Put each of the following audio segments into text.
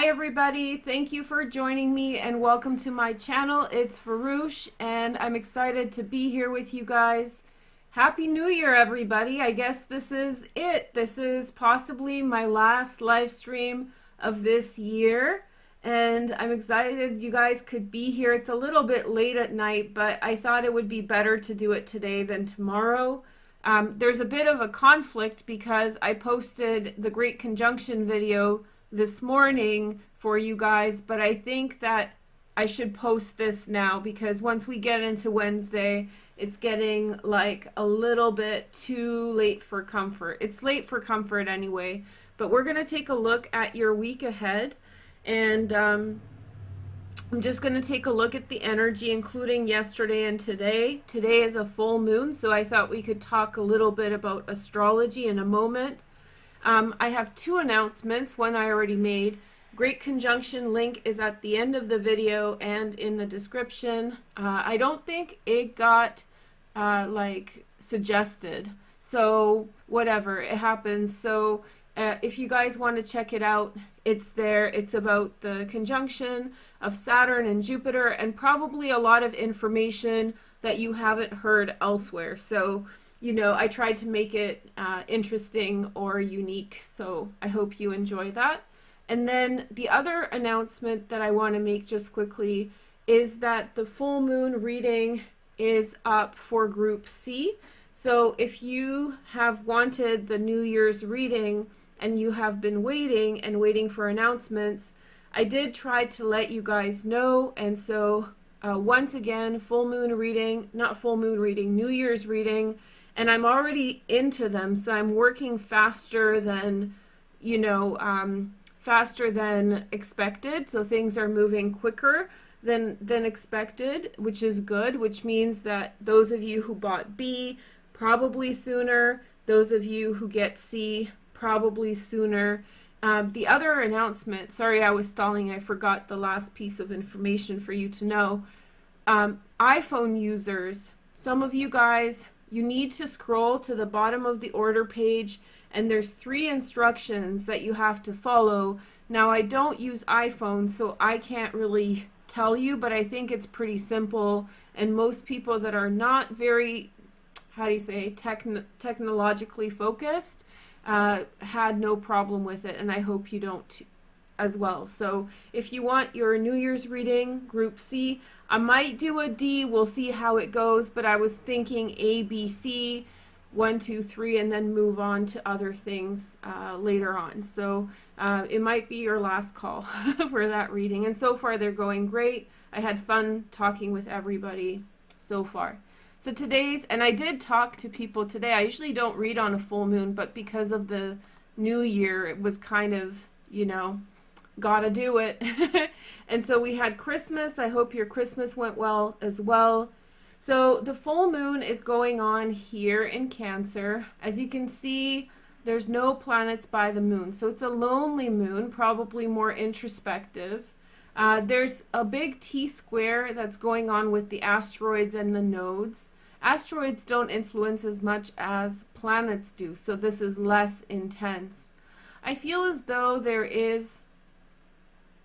Hi everybody, thank you for joining me and welcome to my channel. It's Veroosh and I'm excited to be here with you guys. Happy New Year everybody. I guess this is it. This is possibly my last live stream of this year and I'm excited you guys could be here. It's a little bit late at night, but I thought it would be better to do it today than tomorrow. There's a bit of a conflict because I posted the Great Conjunction video this morning for you guys, but I think that I should post this now because once we get into Wednesday, it's getting like a little bit too late for comfort. It's late for comfort anyway, but we're going to take a look at your week ahead, and I'm just going to take a look at the energy, including yesterday and today. Today is a full moon, so I thought we could talk a little bit about astrology in a moment. I have two announcements, one I already made. Great Conjunction link is at the end of the video and in the description. I don't think it got like suggested, so whatever, it happens. So if you guys want to check it out, it's there. It's about the conjunction of Saturn and Jupiter and probably a lot of information that you haven't heard elsewhere. So you know, I tried to make it interesting or unique, so I hope you enjoy that. And then the other announcement that I want to make just quickly is that the full moon reading is up for Group C. So if you have wanted the New Year's reading and you have been waiting and waiting for announcements, I did try to let you guys know, and so once again, full moon reading, not full moon reading, New Year's reading, and I'm already into them, so I'm working faster than, you know, faster than expected. So things are moving quicker than expected, which is good, which means that those of you who bought B, probably sooner. Those of you who get C, probably sooner. The other announcement, sorry I was stalling, I forgot the last piece of information for you to know. iPhone users, some of you guys, you need to scroll to the bottom of the order page and there's 3 instructions that you have to follow. Now I don't use iPhone, so I can't really tell you, but I think it's pretty simple, and most people that are not very, how do you say, technologically focused had no problem with it, and I hope you don't as well. So if you want your New Year's reading, Group C, I might do a D, we'll see how it goes, but I was thinking A, B, C, 1, 2, 3, and then move on to other things later on. So it might be your last call for that reading, and so far they're going great. I had fun talking with everybody so far. So today's, and I did talk to people today. I usually don't read on a full moon, but because of the new year, it was kind of, you know, gotta do it. And so we had Christmas. I hope your Christmas went well as well. So the full moon is going on here in Cancer. As you can see, there's no planets by the moon, so it's a lonely moon, probably more introspective. There's a big T-square that's going on with the asteroids and the nodes. Asteroids don't influence as much as planets do, so this is less intense. I feel as though there is,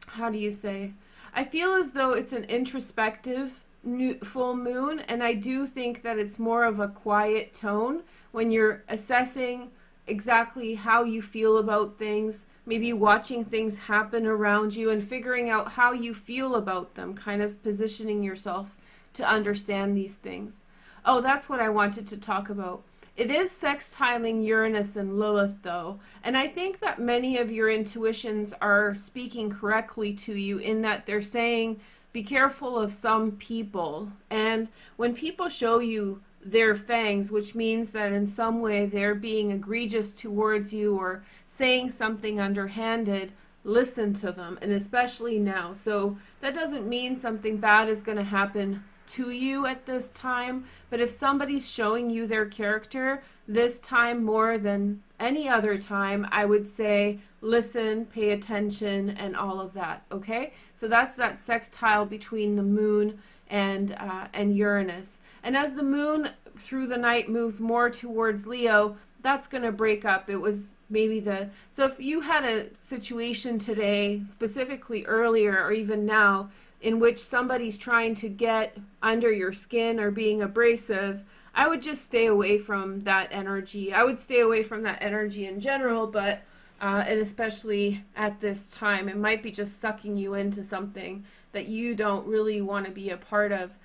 how do you say, I feel as though it's an introspective full moon, and I do think that it's more of a quiet tone when you're assessing exactly how you feel about things, maybe watching things happen around you and figuring out how you feel about them, kind of positioning yourself to understand these things. Oh, that's what I wanted to talk about. It is sextiling Uranus and Lilith, though, and I think that many of your intuitions are speaking correctly to you in that they're saying, be careful of some people. And when people show you their fangs, which means that in some way they're being egregious towards you or saying something underhanded, listen to them, and especially now. So that doesn't mean something bad is going to happen to you at this time, but if somebody's showing you their character this time more than any other time, I would say listen, pay attention, and all of that. Okay, so that's that sextile between the moon and Uranus. And as the moon through the night moves more towards Leo, that's going to break up. It was maybe so if you had a situation today, specifically earlier or even now, in which somebody's trying to get under your skin or being abrasive, I would just stay away from that energy. I would stay away from that energy in general, but and especially at this time, it might be just sucking you into something that you don't really want to be a part of.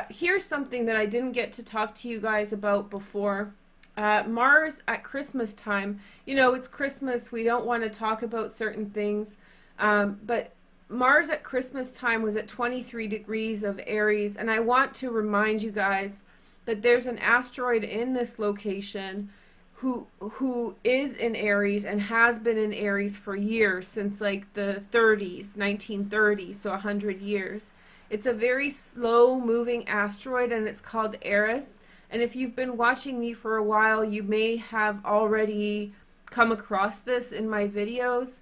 Here's something that I didn't get to talk to you guys about before. Mars at Christmas time, you know, it's Christmas, we don't want to talk about certain things, but Mars at Christmas time was at 23 degrees of Aries, and I want to remind you guys that there's an asteroid in this location who is in Aries and has been in Aries for years, since like the 30s, 1930s, so 100 years. It's a very slow moving asteroid, and it's called ARIES. And if you've been watching me for a while, you may have already come across this in my videos.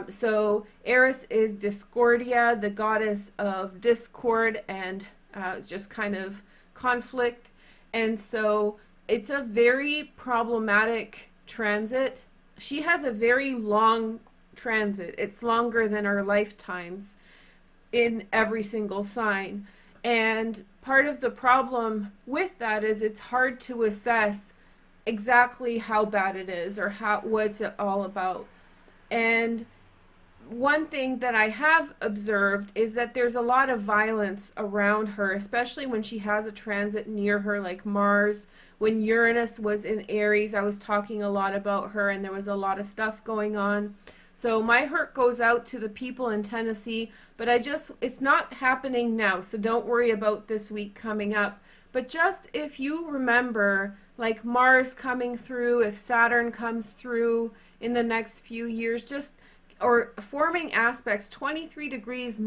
So ARIES is Discordia, the goddess of discord and just kind of conflict. And so it's a very problematic transit. She has a very long transit. It's longer than our lifetimes in every single sign. And part of the problem with that is it's hard to assess exactly how bad it is or what's it all about. And one thing that I have observed is that there's a lot of violence around her, especially when she has a transit near her, like Mars. When Uranus was in Aries, I was talking a lot about her, and there was a lot of stuff going on. So my heart goes out to the people in Tennessee, but it's not happening now, so don't worry about this week coming up. But just if you remember, like Mars coming through, if Saturn comes through in the next few years, or forming aspects, 23 degrees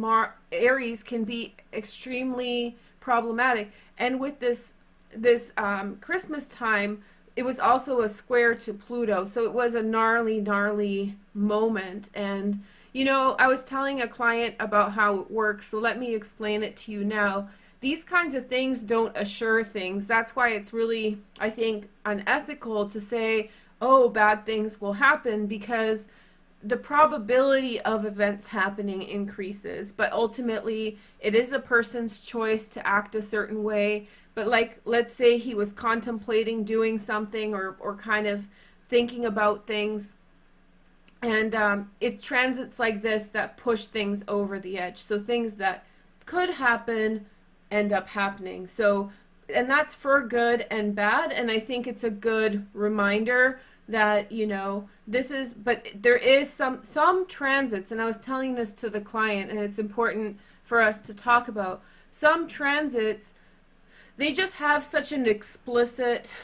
Aries can be extremely problematic. And with this Christmas time, it was also a square to Pluto, so it was a gnarly moment. And you know, I was telling a client about how it works, so let me explain it to you now. These kinds of things don't assure things. That's why it's really, I think, unethical to say, oh, bad things will happen, because the probability of events happening increases. But ultimately, it is a person's choice to act a certain way. But like, let's say he was contemplating doing something or kind of thinking about things, and it's transits like this that push things over the edge. So things that could happen end up happening. So, and that's for good and bad. And I think it's a good reminder that, you know, but there is some transits, and I was telling this to the client, and it's important for us to talk about. Some transits, they just have such an explicit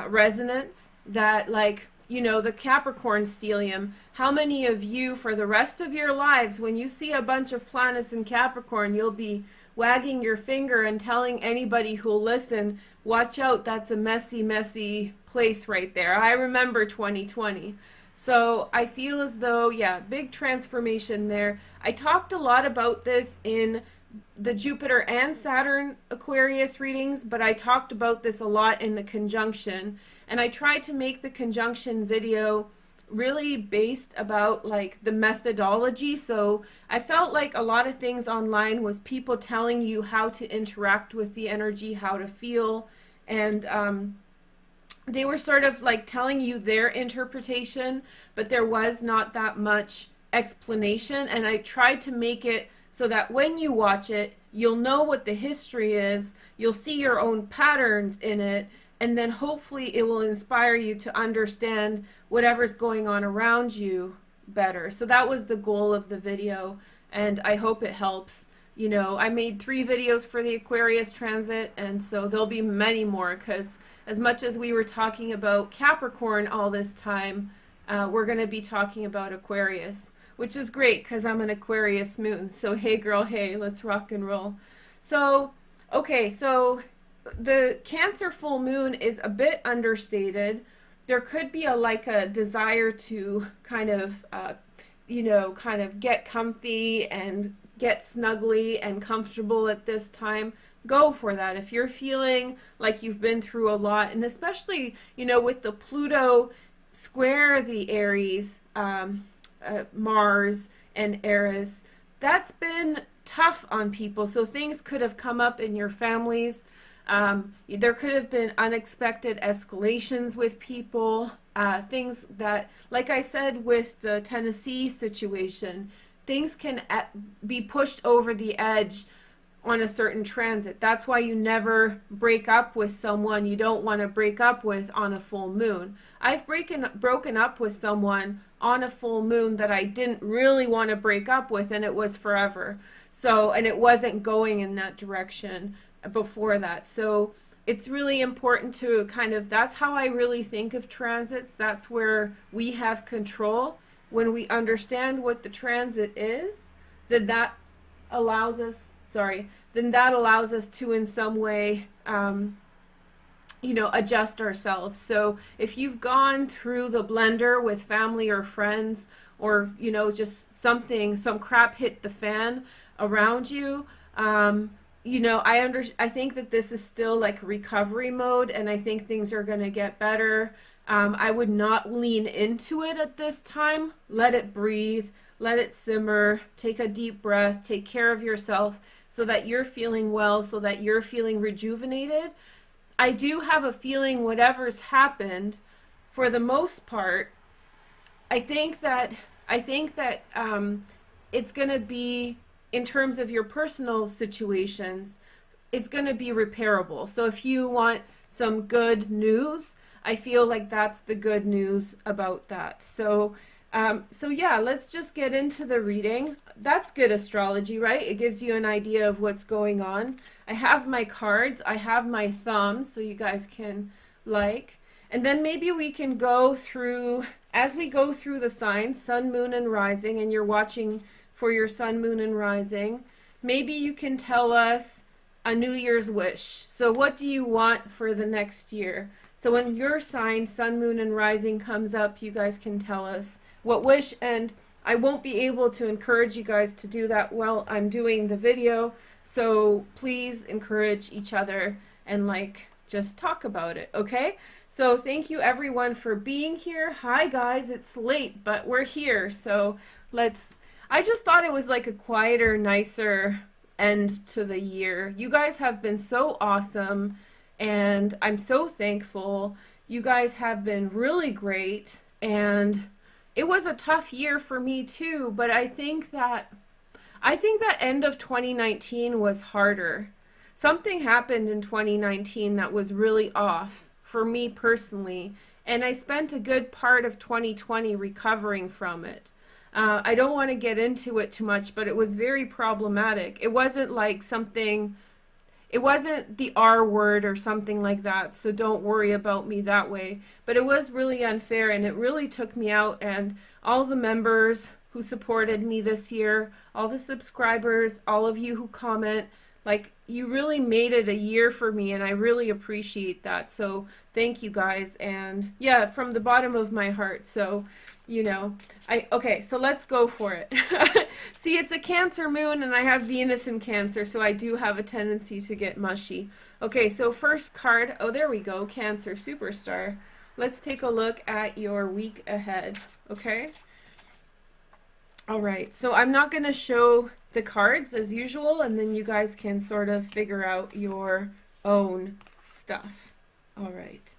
resonance that, like, you know, the Capricorn stellium, how many of you for the rest of your lives, when you see a bunch of planets in Capricorn, you'll be wagging your finger and telling anybody who'll listen, watch out, that's a messy place right there. I remember 2020. So I feel as though, yeah, big transformation there. I talked a lot about this in the Jupiter and Saturn Aquarius readings, but I talked about this a lot in the conjunction, and I tried to make the conjunction video really based about like the methodology. So I felt like a lot of things online was people telling you how to interact with the energy, how to feel, and they were sort of like telling you their interpretation, but there was not that much explanation. And I tried to make it so that when you watch it, you'll know what the history is, you'll see your own patterns in it, and then hopefully it will inspire you to understand whatever's going on around you better. So that was the goal of the video, and I hope it helps. You know, I made 3 videos for the Aquarius transit, and so there'll be many more, because as much as we were talking about Capricorn all this time, we're going to be talking about Aquarius, which is great because I'm an Aquarius moon. So hey girl, hey, let's rock and roll. So, okay, so the Cancer full moon is a bit understated. There could be a desire to kind of, you know, kind of get comfy and get snuggly and comfortable at this time. go for that. If you're feeling like you've been through a lot, and especially, you know, with the Pluto square the Aries, Mars and Eris, that's been tough on people. So things could have come up in your families. There could have been unexpected escalations with people, things that, like I said with the Tennessee situation, things can be pushed over the edge on a certain transit. That's why you never break up with someone you don't want to break up with on a full moon. I've broken up with someone on a full moon that I didn't really want to break up with, and it was forever. So, and it wasn't going in that direction before that. So it's really important to kind of, that's how I really think of transits. That's where we have control. When we understand what the transit is, then that allows us, then that allows us to in some way, you know, adjust ourselves. So if you've gone through the blender with family or friends, or, you know, just something, some crap hit the fan around you, you know, I think that this is still like recovery mode, and I think things are going to get better. I would not lean into it at this time. Let it breathe, let it simmer, take a deep breath, take care of yourself so that you're feeling well, so that you're feeling rejuvenated. I do have a feeling whatever's happened, for the most part, I think that it's going to be, in terms of your personal situations, it's going to be repairable. So if you want some good news, I feel like that's the good news about that. So yeah, let's just get into the reading. That's good astrology, right? It gives you an idea of what's going on. I have my cards, I have my thumbs, so you guys can like. And then maybe we can go through, as we go through the signs, sun, moon, and rising, and you're watching for your sun, moon, and rising, maybe you can tell us a New Year's wish. So what do you want for the next year? So when your sign, sun, moon, and rising comes up, you guys can tell us what wish, and I won't be able to encourage you guys to do that while I'm doing the video, so please encourage each other and like just talk about it, okay? So thank you everyone for being here. Hi guys, it's late, but we're here, so I just thought it was like a quieter, nicer end to the year. You guys have been so awesome, and I'm so thankful. You guys have been really great, and it was a tough year for me too, but I think that end of 2019 was harder. Something happened in 2019 that was really off for me personally, and I spent a good part of 2020 recovering from it. I don't want to get into it too much, but it was very problematic. It wasn't like something, it wasn't the R word or something like that, so don't worry about me that way. But it was really unfair, and it really took me out, and all the members who supported me this year, all the subscribers, all of you who comment, like, you really made it a year for me, and I really appreciate that. So thank you guys, and yeah, from the bottom of my heart. So, you know, okay, so let's go for it. See, it's a Cancer moon, and I have Venus in Cancer, so I do have a tendency to get mushy. Okay, so first card, oh, there we go, Cancer Superstar. Let's take a look at your week ahead, okay? All right, so I'm not going to show the cards as usual, and then you guys can sort of figure out your own stuff. All right.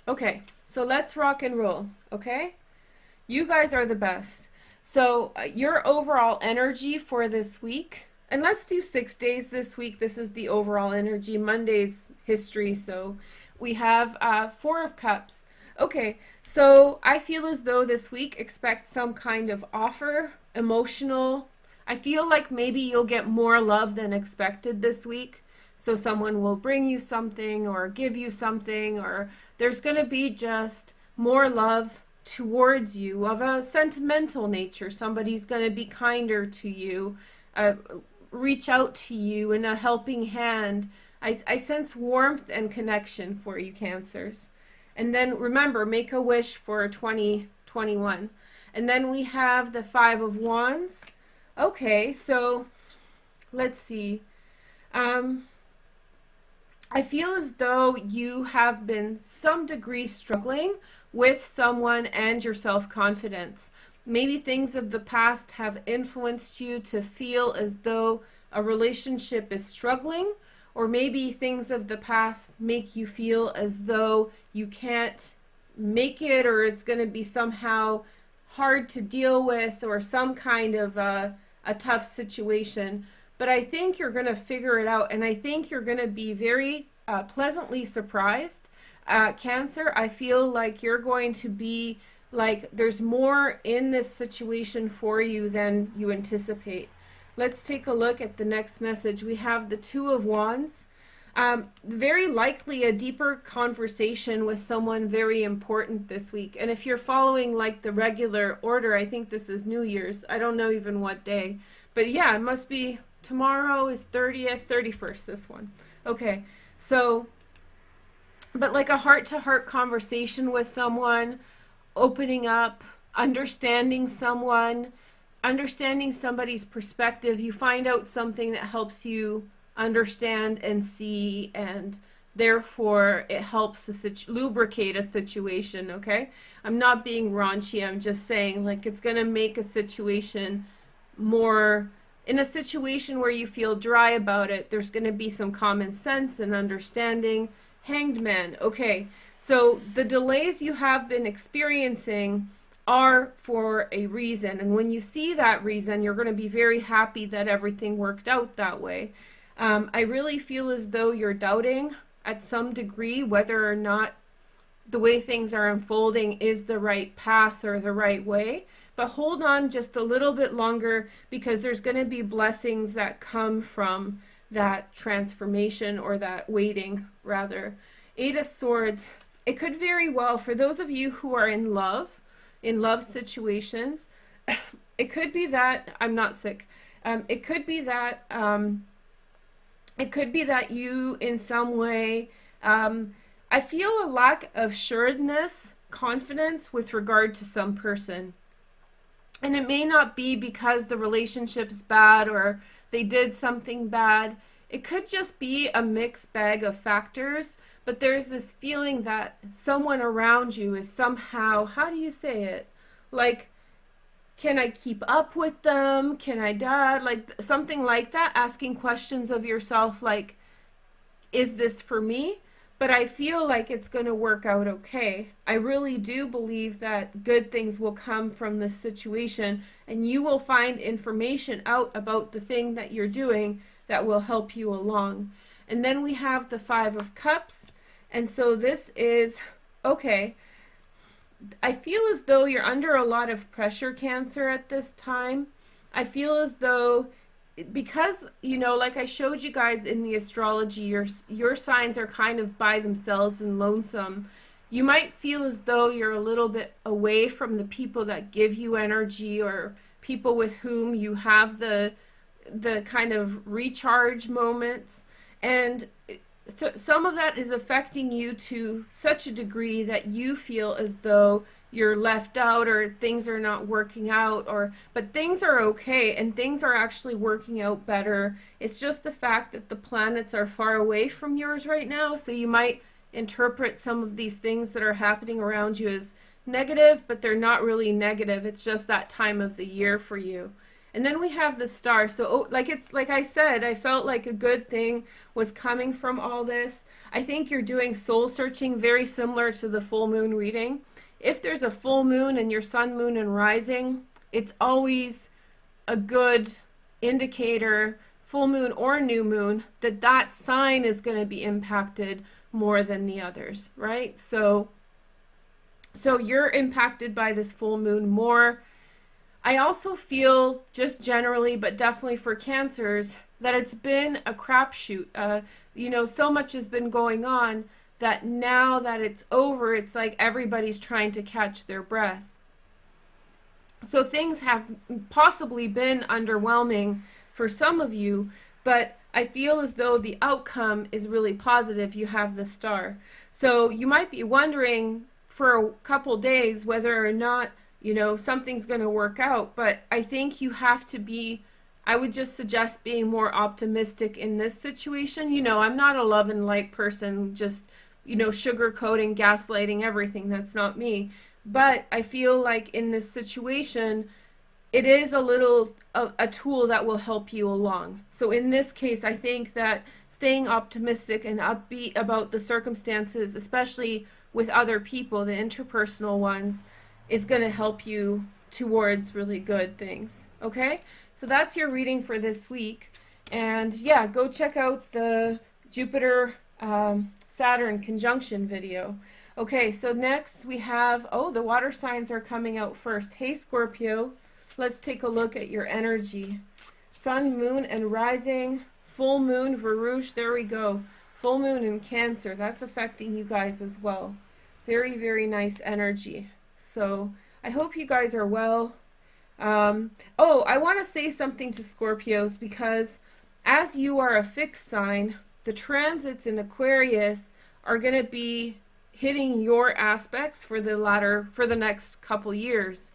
Okay, so let's rock and roll, okay? You guys are the best. So your overall energy for this week, and let's do 6 days this week. This is the overall energy. Monday's history, so we have 4 of Cups. Okay, so I feel as though this week expect some kind of offer, emotional. I feel like maybe you'll get more love than expected this week. So someone will bring you something or give you something, or there's going to be just more love towards you of a sentimental nature. Somebody's going to be kinder to you, reach out to you in a helping hand. I sense warmth and connection for you, Cancers. And then remember, make a wish for 2021. And then we have the Five of Wands. Okay, so let's see. I feel as though you have been some degree struggling with someone and your self-confidence. Maybe things of the past have influenced you to feel as though a relationship is struggling, or maybe things of the past make you feel as though you can't make it, or it's going to be somehow hard to deal with, or some kind of a tough situation. But I think you're going to figure it out, and I think you're going to be very pleasantly surprised. Cancer, I feel like you're going to be like there's more in this situation for you than you anticipate. Let's take a look at the next message. We have the Two of Wands. Very likely a deeper conversation with someone very important this week. And if you're following like the regular order, I think this is New Year's. I don't know even what day. But yeah, it must be tomorrow is 30th, 31st, this one. Okay, so, but like a heart-to-heart conversation with someone, opening up, understanding someone, understanding somebody's perspective. You find out something that helps you understand and see, and therefore it helps lubricate a situation, okay? I'm not being raunchy, I'm just saying like it's going to make a situation more, in a situation where you feel dry about it, there's going to be some common sense and understanding. Hanged Man. Okay, so the delays you have been experiencing are for a reason, and when you see that reason, you're going to be very happy that everything worked out that way. I really feel as though you're doubting at some degree whether or not the way things are unfolding is the right path or the right way. But hold on just a little bit longer, because there's going to be blessings that come from that transformation, or that waiting rather. Eight of Swords. It could very well, for those of you who are in love situations, it could be that, I'm not sick, it could be that you in some way, I feel a lack of sureness, confidence with regard to some person. And it may not be because the relationship's bad or they did something bad. It could just be a mixed bag of factors, but there's this feeling that someone around you is somehow, how do you say it? Like, can I keep up with them? Can I dad? Like something like that, asking questions of yourself like, is this for me? But I feel like it's going to work out okay. I really do believe that good things will come from this situation, and you will find information out about the thing that you're doing that will help you along. And then we have the Five of Cups. And so this is, okay, I feel as though you're under a lot of pressure, Cancer, at this time. I feel as though, because, you know, like I showed you guys in the astrology, your signs are kind of by themselves and lonesome. You might feel as though you're a little bit away from the people that give you energy, or people with whom you have the kind of recharge moments. And some of that is affecting you to such a degree that you feel as though you're left out, or things are not working out, but things are okay, and things are actually working out better. It's just the fact that the planets are far away from yours right now, so you might interpret some of these things that are happening around you as negative, but they're not really negative. It's just that time of the year for you. And then we have the Star. So like I said, I felt like a good thing was coming from all this. I think you're doing soul searching, very similar to the full moon reading. If there's a full moon and your sun, moon, and rising, it's always a good indicator, full moon or new moon, that that sign is going to be impacted more than the others, right? So you're impacted by this full moon more. I also feel, just generally, but definitely for Cancers, that it's been a crapshoot. You know, so much has been going on that now that it's over, it's like everybody's trying to catch their breath. So things have possibly been underwhelming for some of you, but I feel as though the outcome is really positive. You have the Star. So you might be wondering for a couple days whether or not you know, something's going to work out. But I think you have to be, I would just suggest being more optimistic in this situation. You know, I'm not a love and light person, just, you know, sugarcoating, gaslighting everything. That's not me. But I feel like in this situation, it is a tool that will help you along. So in this case, I think that staying optimistic and upbeat about the circumstances, especially with other people, the interpersonal ones, is going to help you towards really good things. Okay? So that's your reading for this week. And yeah, go check out the Jupiter Saturn conjunction video. Okay, so next we have, oh, the water signs are coming out first. Hey, Scorpio, let's take a look at your energy. Sun, moon, and rising. Full moon, Veroosh, there we go. Full moon in Cancer, that's affecting you guys as well. Very, very nice energy. So I hope you guys are well. Oh, I want to say something to Scorpios, because as you are a fixed sign, the transits in Aquarius are going to be hitting your aspects for the next couple years.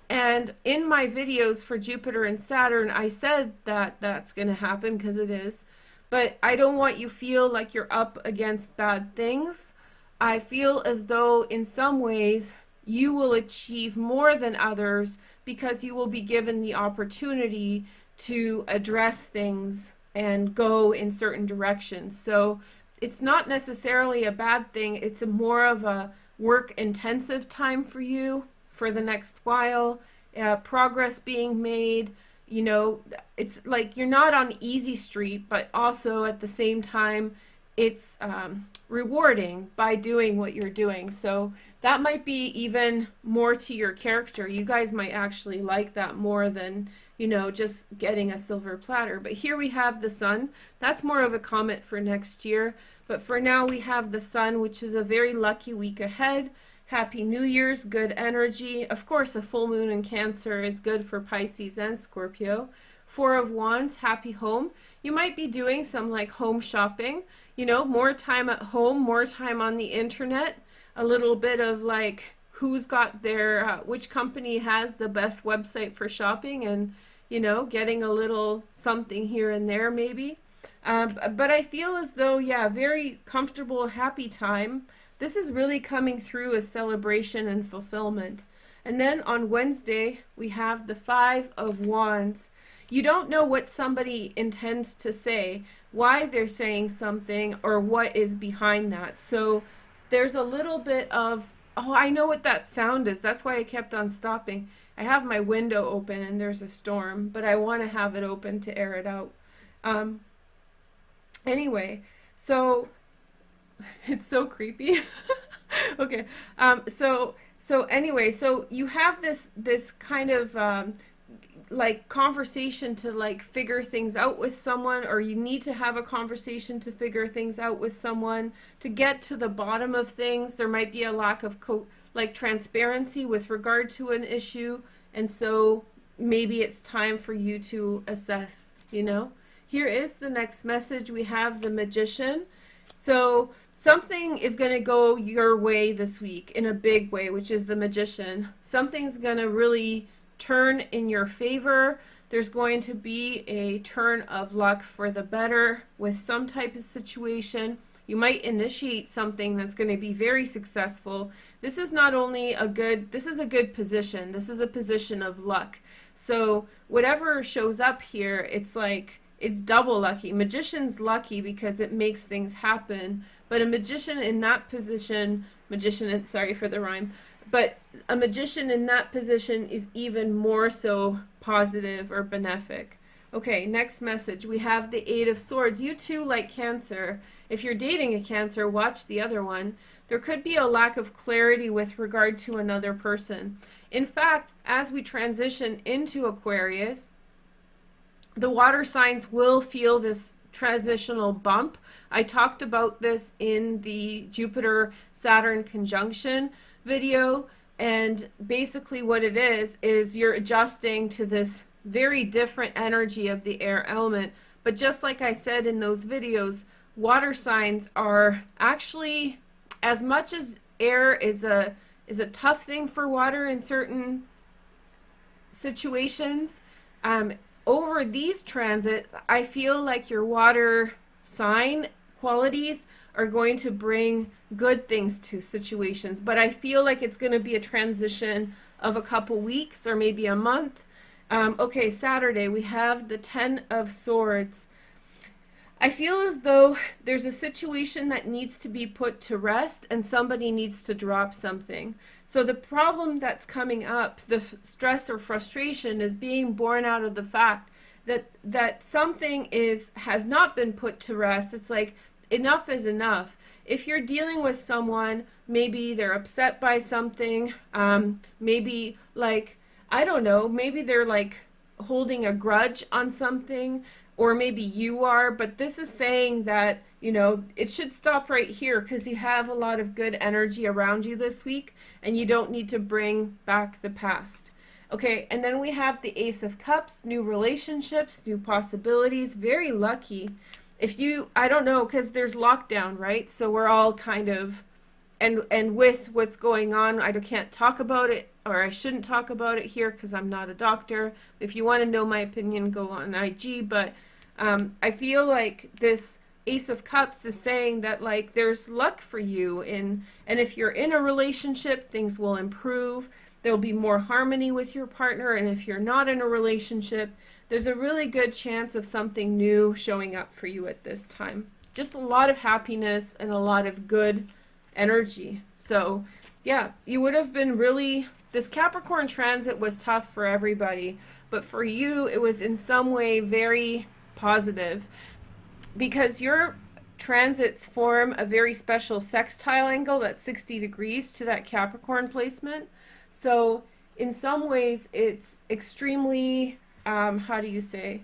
And in my videos for Jupiter and Saturn, I said that that's going to happen, because it is. But I don't want you to feel like you're up against bad things. I feel as though in some ways you will achieve more than others, because you will be given the opportunity to address things and go in certain directions. So it's not necessarily a bad thing. It's more of a work-intensive time for you for the next while. Progress being made. You know, it's like you're not on easy street, but also at the same time, it's rewarding by doing what you're doing. So that might be even more to your character. You guys might actually like that more than, you know, just getting a silver platter. But here we have the sun. That's more of a comment for next year. But for now, we have the sun, which is a very lucky week ahead. Happy New Year's, good energy. Of course, a full moon in Cancer is good for Pisces and Scorpio. Four of Wands, happy home. You might be doing some like home shopping, you know, more time at home, more time on the internet, a little bit of like who's got their, which company has the best website for shopping, and, you know, getting a little something here and there maybe. But I feel as though, yeah, very comfortable, happy time. This is really coming through as celebration and fulfillment. And then on Wednesday, we have the Five of Wands. You don't know what somebody intends to say, why they're saying something, or what is behind that. So there's a little bit of, oh, I know what that sound is. That's why I kept on stopping. I have my window open and there's a storm, but I want to have it open to air it out. Anyway, so it's so creepy. Okay. So anyway, so you have this kind of like conversation to like figure things out with someone, or you need to have a conversation to figure things out with someone to get to the bottom of things. There might be a lack of transparency with regard to an issue, and so maybe it's time for you to assess, you know. Here is the next message. We have the Magician. So something is going to go your way this week in a big way, which is the Magician. Something's going to really turn in your favor. There's going to be a turn of luck for the better with some type of situation. You might initiate something that's going to be very successful. This is not only a good, this is a good position. This is a position of luck. So whatever shows up here, it's like, it's double lucky. Magician's lucky because it makes things happen, but a magician in that position, sorry for the rhyme, but a magician in that position is even more so positive or benefic. Okay, next message. We have the Eight of Swords. You too, like Cancer. If you're dating a Cancer, watch the other one. There could be a lack of clarity with regard to another person. In fact, as we transition into Aquarius, the water signs will feel this transitional bump. I talked about this in the Jupiter-Saturn conjunction video, and basically what it is you're adjusting to this very different energy of the air element. But just like I said in those videos, water signs are actually, as much as air is a is a tough thing for water in certain situations. Over these transits, I feel like your water sign qualities are going to bring good things to situations, but I feel like it's going to be a transition of a couple weeks or maybe a month. Okay, Saturday, we have the 10 of Swords. I feel as though there's a situation that needs to be put to rest and somebody needs to drop something. So the problem that's coming up, the stress or frustration, is being born out of the fact that something has not been put to rest. It's like enough is enough. If you're dealing with someone, maybe they're upset by something, maybe like, I don't know, maybe they're like holding a grudge on something, or maybe you are, but this is saying that, you know, it should stop right here because you have a lot of good energy around you this week and you don't need to bring back the past. Okay, and then we have the Ace of Cups, new relationships, new possibilities, very lucky. If you, I don't know, because there's lockdown, right? So we're all kind of, and with what's going on, I can't talk about it, or I shouldn't talk about it here because I'm not a doctor. If you want to know my opinion, go on IG, but I feel like this Ace of Cups is saying that like there's luck for you and if you're in a relationship, things will improve. There'll be more harmony with your partner, and if you're not in a relationship, there's a really good chance of something new showing up for you at this time. Just a lot of happiness and a lot of good energy. So yeah, you would have been really, this Capricorn transit was tough for everybody, but for you it was in some way very positive because your transits form a very special sextile angle that's 60 degrees to that Capricorn placement. So in some ways it's extremely, how do you say,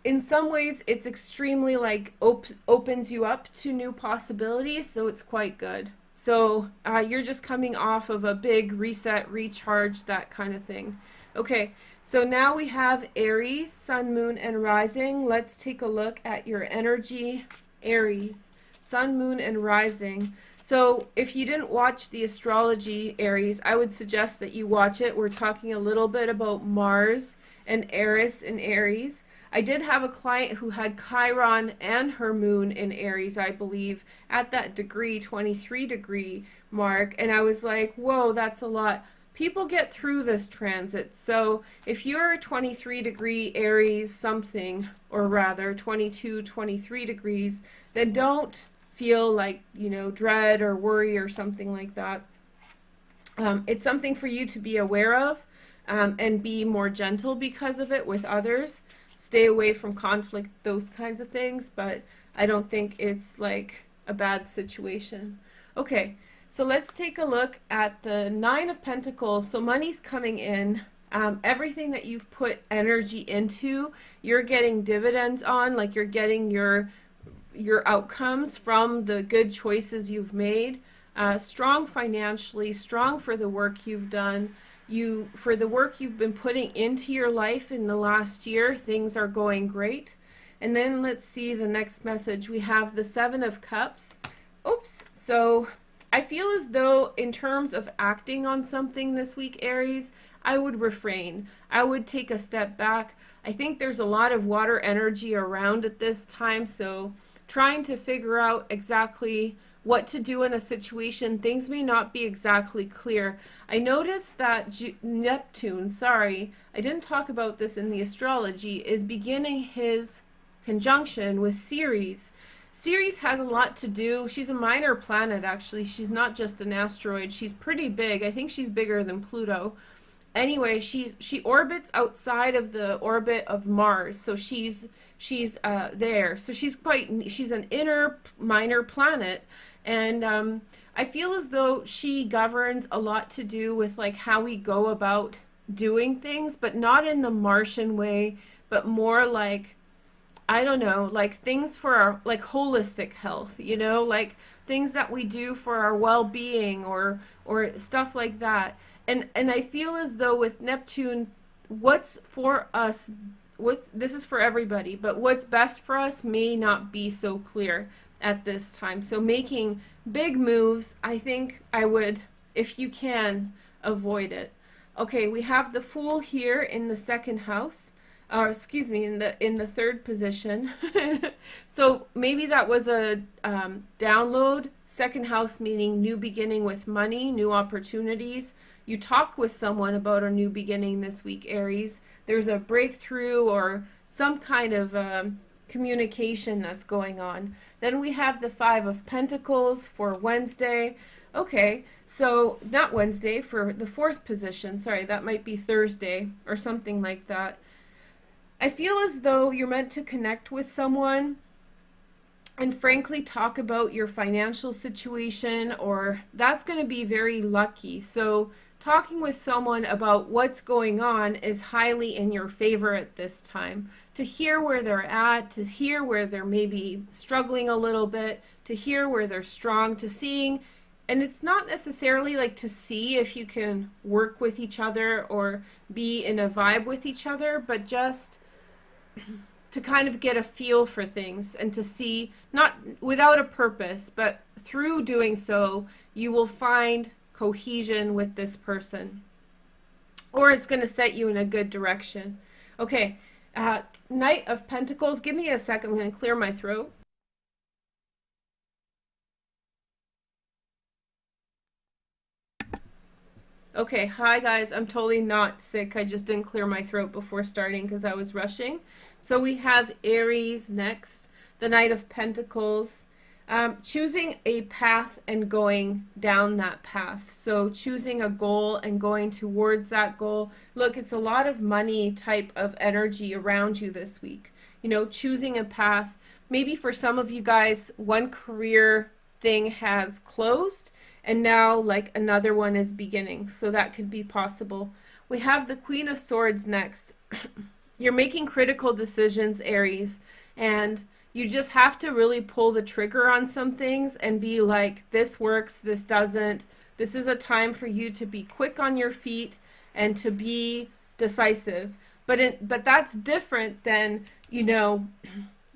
in some ways it's extremely like opens you up to new possibilities, so it's quite good. So you're just coming off of a big reset, recharge, that kind of thing. Okay, so now we have Aries, Sun, Moon, and Rising. Let's take a look at your energy. Aries, Sun, Moon, and Rising. So if you didn't watch the Astrology, Aries, I would suggest that you watch it. We're talking a little bit about Mars and Eris in Aries. I did have a client who had Chiron and her moon in Aries, I believe, at that degree, 23 degree mark. And I was like, whoa, that's a lot. People get through this transit. So if you're 23 degree Aries something, or rather 22, 23 degrees, then don't feel like, you know, dread or worry or something like that. It's something for you to be aware of and be more gentle because of it with others. Stay away from conflict, those kinds of things, but I don't think it's like a bad situation. Okay, so let's take a look at the Nine of Pentacles. So money's coming in. Everything that you've put energy into, you're getting dividends on, like you're getting your outcomes from the good choices you've made. Strong financially, strong for the work you've done. For the work you've been putting into your life in the last year, things are going great. And then let's see the next message. We have the Seven of Cups. Oops. So I feel as though in terms of acting on something this week, Aries, I would refrain. I would take a step back. I think there's a lot of water energy around at this time, so trying to figure out exactly what to do in a situation, things may not be exactly clear. I noticed that Neptune, sorry, I didn't talk about this in the Astrology, is beginning his conjunction with Ceres. Ceres has a lot to do. She's a minor planet, actually. She's not just an asteroid. She's pretty big. I think she's bigger than Pluto. Anyway, she orbits outside of the orbit of Mars, so she's there. So she's an inner minor planet, and I feel as though she governs a lot to do with like how we go about doing things, but not in the Martian way, but more like, I don't know, like things for our like holistic health, you know, like things that we do for our well-being or stuff like that. And I feel as though with Neptune, what's for us, this is for everybody, but what's best for us may not be so clear at this time. So making big moves, I think I would, if you can, avoid it. Okay, we have the Fool here in the second house. Excuse me, in the third position. So maybe that was a download. Second house meaning new beginning with money, new opportunities. You talk with someone about a new beginning this week, Aries. There's a breakthrough or some kind of communication that's going on. Then we have the Five of Pentacles for Wednesday. Okay, so not Wednesday, for the fourth position. Sorry, that might be Thursday or something like that. I feel as though you're meant to connect with someone and frankly talk about your financial situation, or that's going to be very lucky. So talking with someone about what's going on is highly in your favor at this time. To hear where they're at, to hear where they're maybe struggling a little bit, to hear where they're strong, to seeing, and it's not necessarily like to see if you can work with each other or be in a vibe with each other, but just to kind of get a feel for things and to see, not without a purpose, but through doing so, you will find cohesion with this person, or it's going to set you in a good direction. Okay, Knight of Pentacles. Give me a second. I'm going to clear my throat. Okay, hi guys, I'm totally not sick. I just didn't clear my throat before starting because I was rushing. So we have Aries next, the Knight of Pentacles. Choosing a path and going down that path. So choosing a goal and going towards that goal. Look, it's a lot of money type of energy around you this week. You know, choosing a path. Maybe for some of you guys, one career thing has closed and now like another one is beginning. So that could be possible. We have the Queen of Swords next. You're making critical decisions, Aries, and you just have to really pull the trigger on some things and be like, this works, this doesn't. This is a time for you to be quick on your feet and to be decisive. But that's different than, you know,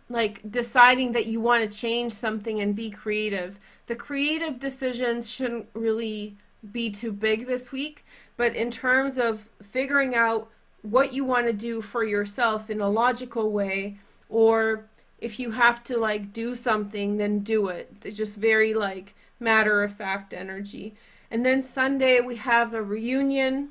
like deciding that you want to change something and be creative. The creative decisions shouldn't really be too big this week, but in terms of figuring out what you want to do for yourself in a logical way, or if you have to like do something, then do it. It's just very like matter of fact energy. And then Sunday we have a reunion.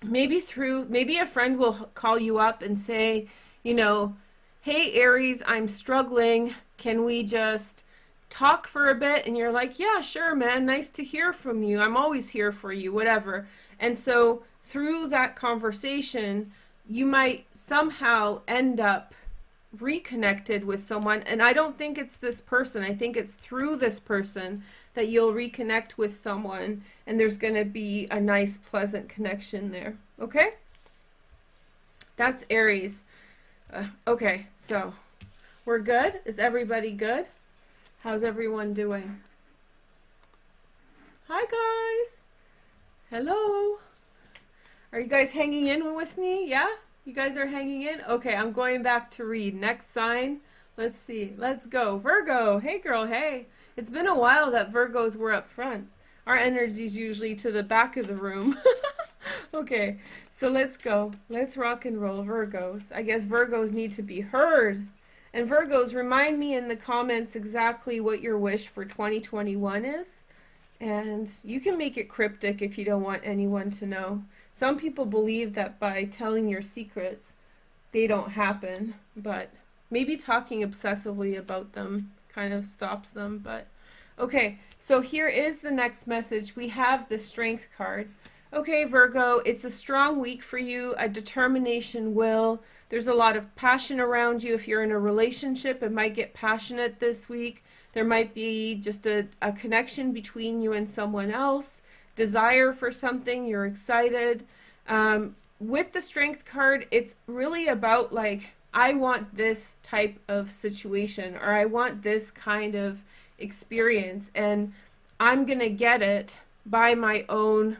Maybe a friend will call you up and say, you know, hey Aries, I'm struggling. Can we just talk for a bit? And you're like, yeah, sure, man. Nice to hear from you. I'm always here for you, whatever. And so through that conversation, you might somehow end up reconnected with someone. And I don't think it's this person. I think it's through this person that you'll reconnect with someone and there's going to be a nice, pleasant connection there. Okay? That's Aries. Okay, so we're good? Is everybody good? How's everyone doing? Hi guys. Hello. Are you guys hanging in with me? Yeah? You guys are hanging in? Okay, I'm going back to read. Next sign. Let's see. Let's go. Virgo. Hey girl, hey. It's been a while that Virgos were up front. Our energy's usually to the back of the room. Okay, so let's go. Let's rock and roll, Virgos. I guess Virgos need to be heard. And Virgos, remind me in the comments exactly what your wish for 2021 is. And you can make it cryptic if you don't want anyone to know. Some people believe that by telling your secrets, they don't happen. But maybe talking obsessively about them kind of stops them. But okay, so here is the next message. We have the Strength card. Okay, Virgo, it's a strong week for you, a determination will. There's a lot of passion around you. If you're in a relationship, it might get passionate this week. There might be just a connection between you and someone else, desire for something, you're excited. With the Strength card, it's really about like, I want this type of situation, or I want this kind of experience, and I'm going to get it by my own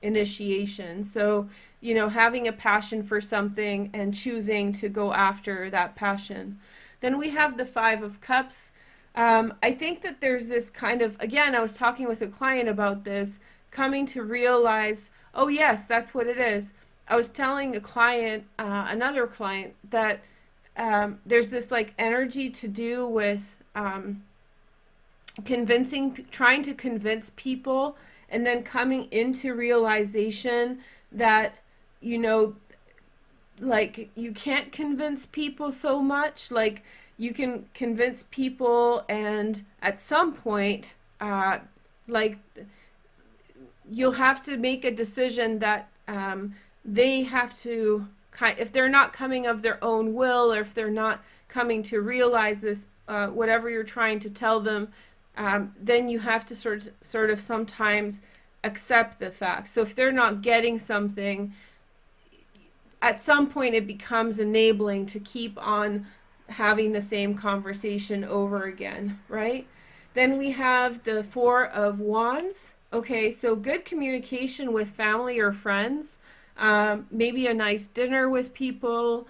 initiation. So, you know, having a passion for something and choosing to go after that passion. Then we have the Five of Cups. I think that there's this kind of, again, I was talking with a client about this, coming to realize, oh yes, that's what it is. I was telling a client, another client, that there's this like energy to do with trying to convince people, and then coming into realization that, you know, like you can't convince people so much. Like you can convince people, and at some point, like you'll have to make a decision that they have to if they're not coming of their own will, or if they're not coming to realize this, whatever you're trying to tell them, then you have to sort of sometimes accept the fact. So if they're not getting something, at some point it becomes enabling to keep on having the same conversation over again, right? Then we have the Four of Wands. Okay, so good communication with family or friends, maybe a nice dinner with people,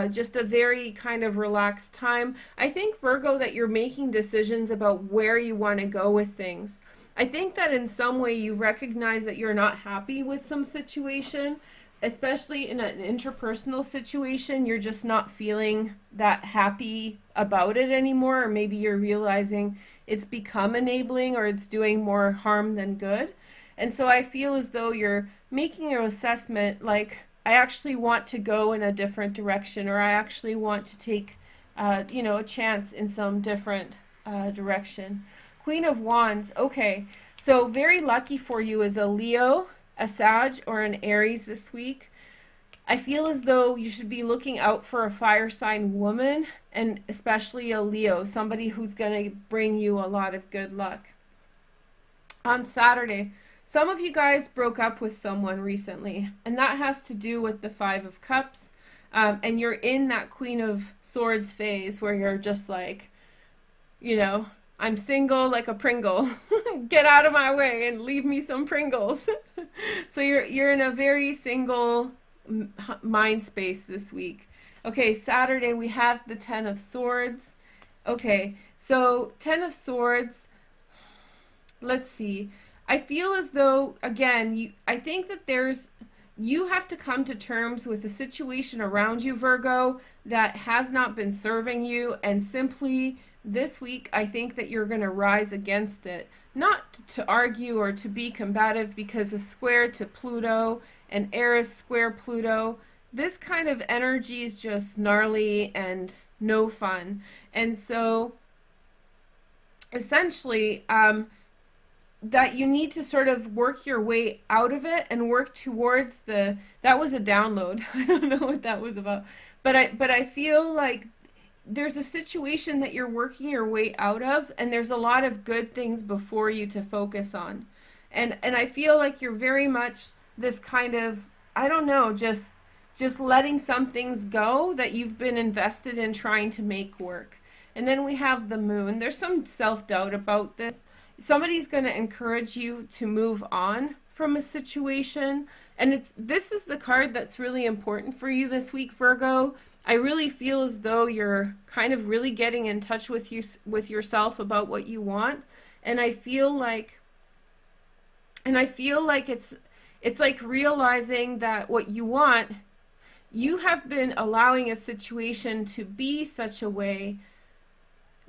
just a very kind of relaxed time. I think, Virgo, that you're making decisions about where you want to go with things. I think that in some way you recognize that you're not happy with some situation, especially in an interpersonal situation. You're just not feeling that happy about it anymore, or maybe you're realizing it's become enabling, or it's doing more harm than good. And so I feel as though you're making an assessment, like, I actually want to go in a different direction, or I actually want to take, you know, a chance in some different direction. Queen of Wands. Okay, so very lucky for you is a Leo, a Sag, or an Aries this week. I feel as though you should be looking out for a fire sign woman, and especially a Leo, somebody who's going to bring you a lot of good luck. On Saturday, some of you guys broke up with someone recently, and that has to do with the Five of Cups, and you're in that Queen of Swords phase where you're just like, you know, I'm single like a Pringle. Get out of my way and leave me some Pringles. So you're in a very single mind space this week. Okay, Saturday we have the Ten of Swords. Okay, so Ten of Swords, let's see. I feel as though, again, I think that you have to come to terms with a situation around you, Virgo, that has not been serving you, and simply this week I think that you're going to rise against it. Not to argue or to be combative, because a square to Pluto and Aries square Pluto, this kind of energy is just gnarly and no fun. And so essentially, that you need to sort of work your way out of it and work towards that was a download. I don't know what that was about. But I feel like there's a situation that you're working your way out of, and there's a lot of good things before you to focus on. And I feel like you're very much this kind of, I don't know, just letting some things go that you've been invested in trying to make work. And then we have the Moon. There's some self-doubt about this. Somebody's going to encourage you to move on from a situation. And this is the card that's really important for you this week, Virgo. I really feel as though you're kind of really getting in touch with yourself about what you want. And I feel like it's like realizing that what you want, you have been allowing a situation to be such a way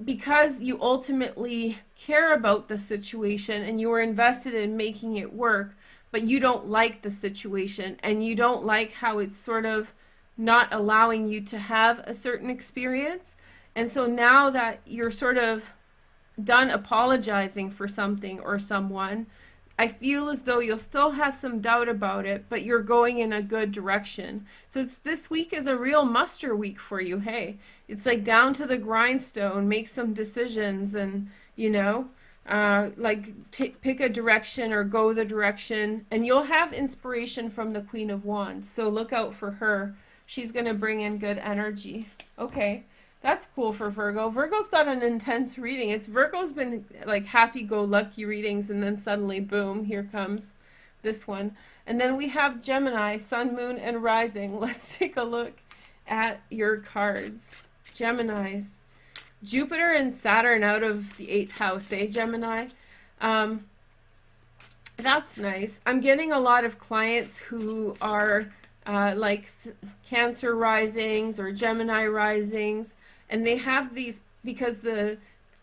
because you ultimately care about the situation and you were invested in making it work, but you don't like the situation and you don't like how it's sort of not allowing you to have a certain experience. And so now that you're sort of done apologizing for something or someone, I feel as though you'll still have some doubt about it, but you're going in a good direction. So this week is a real muster week for you. Hey, it's like down to the grindstone, make some decisions, and, you know, pick a direction or go the direction, and you'll have inspiration from the Queen of Wands. So look out for her. She's going to bring in good energy. Okay. That's cool for Virgo. Virgo's got an intense reading. Virgo's been like happy-go-lucky readings, and then suddenly, boom, here comes this one. And then we have Gemini, Sun, Moon, and Rising. Let's take a look at your cards. Geminis. Jupiter and Saturn out of the 8th house, eh, Gemini? Um, that's nice. I'm getting a lot of clients who are like Cancer risings or Gemini risings, and they have these because the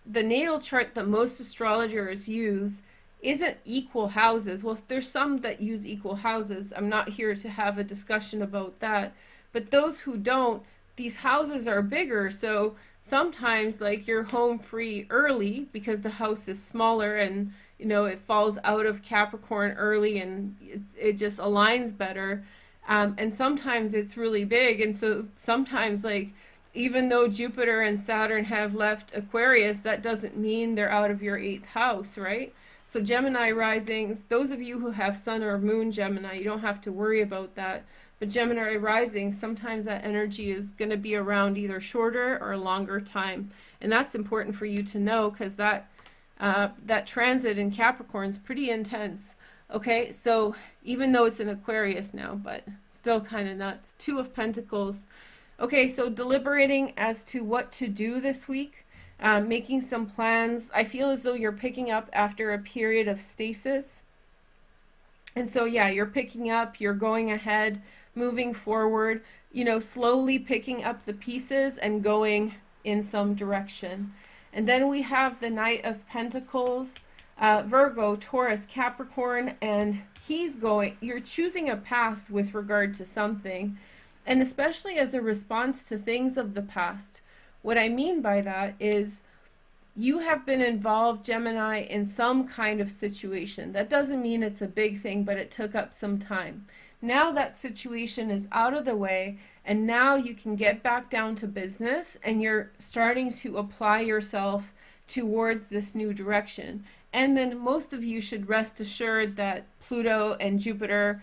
natal chart that most astrologers use isn't equal houses. Well, there's some that use equal houses. I'm not here to have a discussion about that. But those who don't, these houses are bigger. So sometimes like you're home free early because the house is smaller and you know it falls out of Capricorn early and it just aligns better. And sometimes it's really big. And so sometimes like even though Jupiter and Saturn have left Aquarius, that doesn't mean they're out of your 8th house, right? So Gemini risings, those of you who have Sun or Moon Gemini, you don't have to worry about that. But Gemini rising, sometimes that energy is going to be around either shorter or longer time. And that's important for you to know because that transit in Capricorn is pretty intense. Okay, so even though it's in Aquarius now, but still kind of nuts. 2 of Pentacles. Okay, so deliberating as to what to do this week. Making some plans. I feel as though you're picking up after a period of stasis. And so, yeah, you're picking up, you're going ahead, moving forward, you know, slowly picking up the pieces and going in some direction. And then we have the Knight of Pentacles, Virgo, Taurus, Capricorn, and you're choosing a path with regard to something, and especially as a response to things of the past. What I mean by that is you have been involved, Gemini, in some kind of situation. That doesn't mean it's a big thing, but it took up some time. Now that situation is out of the way, and now you can get back down to business, and you're starting to apply yourself towards this new direction. And then most of you should rest assured that Pluto and Jupiter,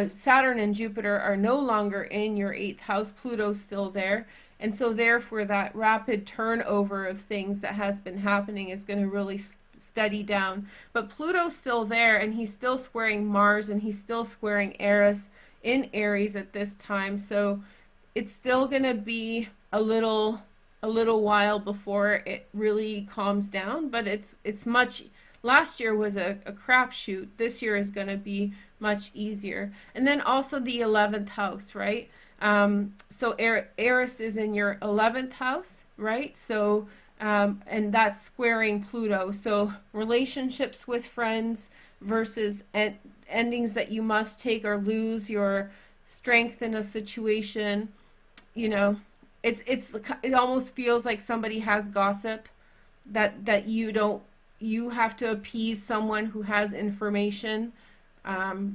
Saturn and Jupiter are no longer in your 8th house. Pluto's still there. And so therefore that rapid turnover of things that has been happening is going to really steady down. But Pluto's still there, and he's still squaring Mars, and he's still squaring Eris in Aries at this time. So it's still going to be a little while before it really calms down, but it's much. Last year was a crapshoot. This year is going to be much easier. And then also the 11th house, right? So Aries is in your 11th house, right? So, and that's squaring Pluto. So relationships with friends versus endings that you must take or lose, your strength in a situation, you know, it almost feels like somebody has gossip that you have to appease someone who has information,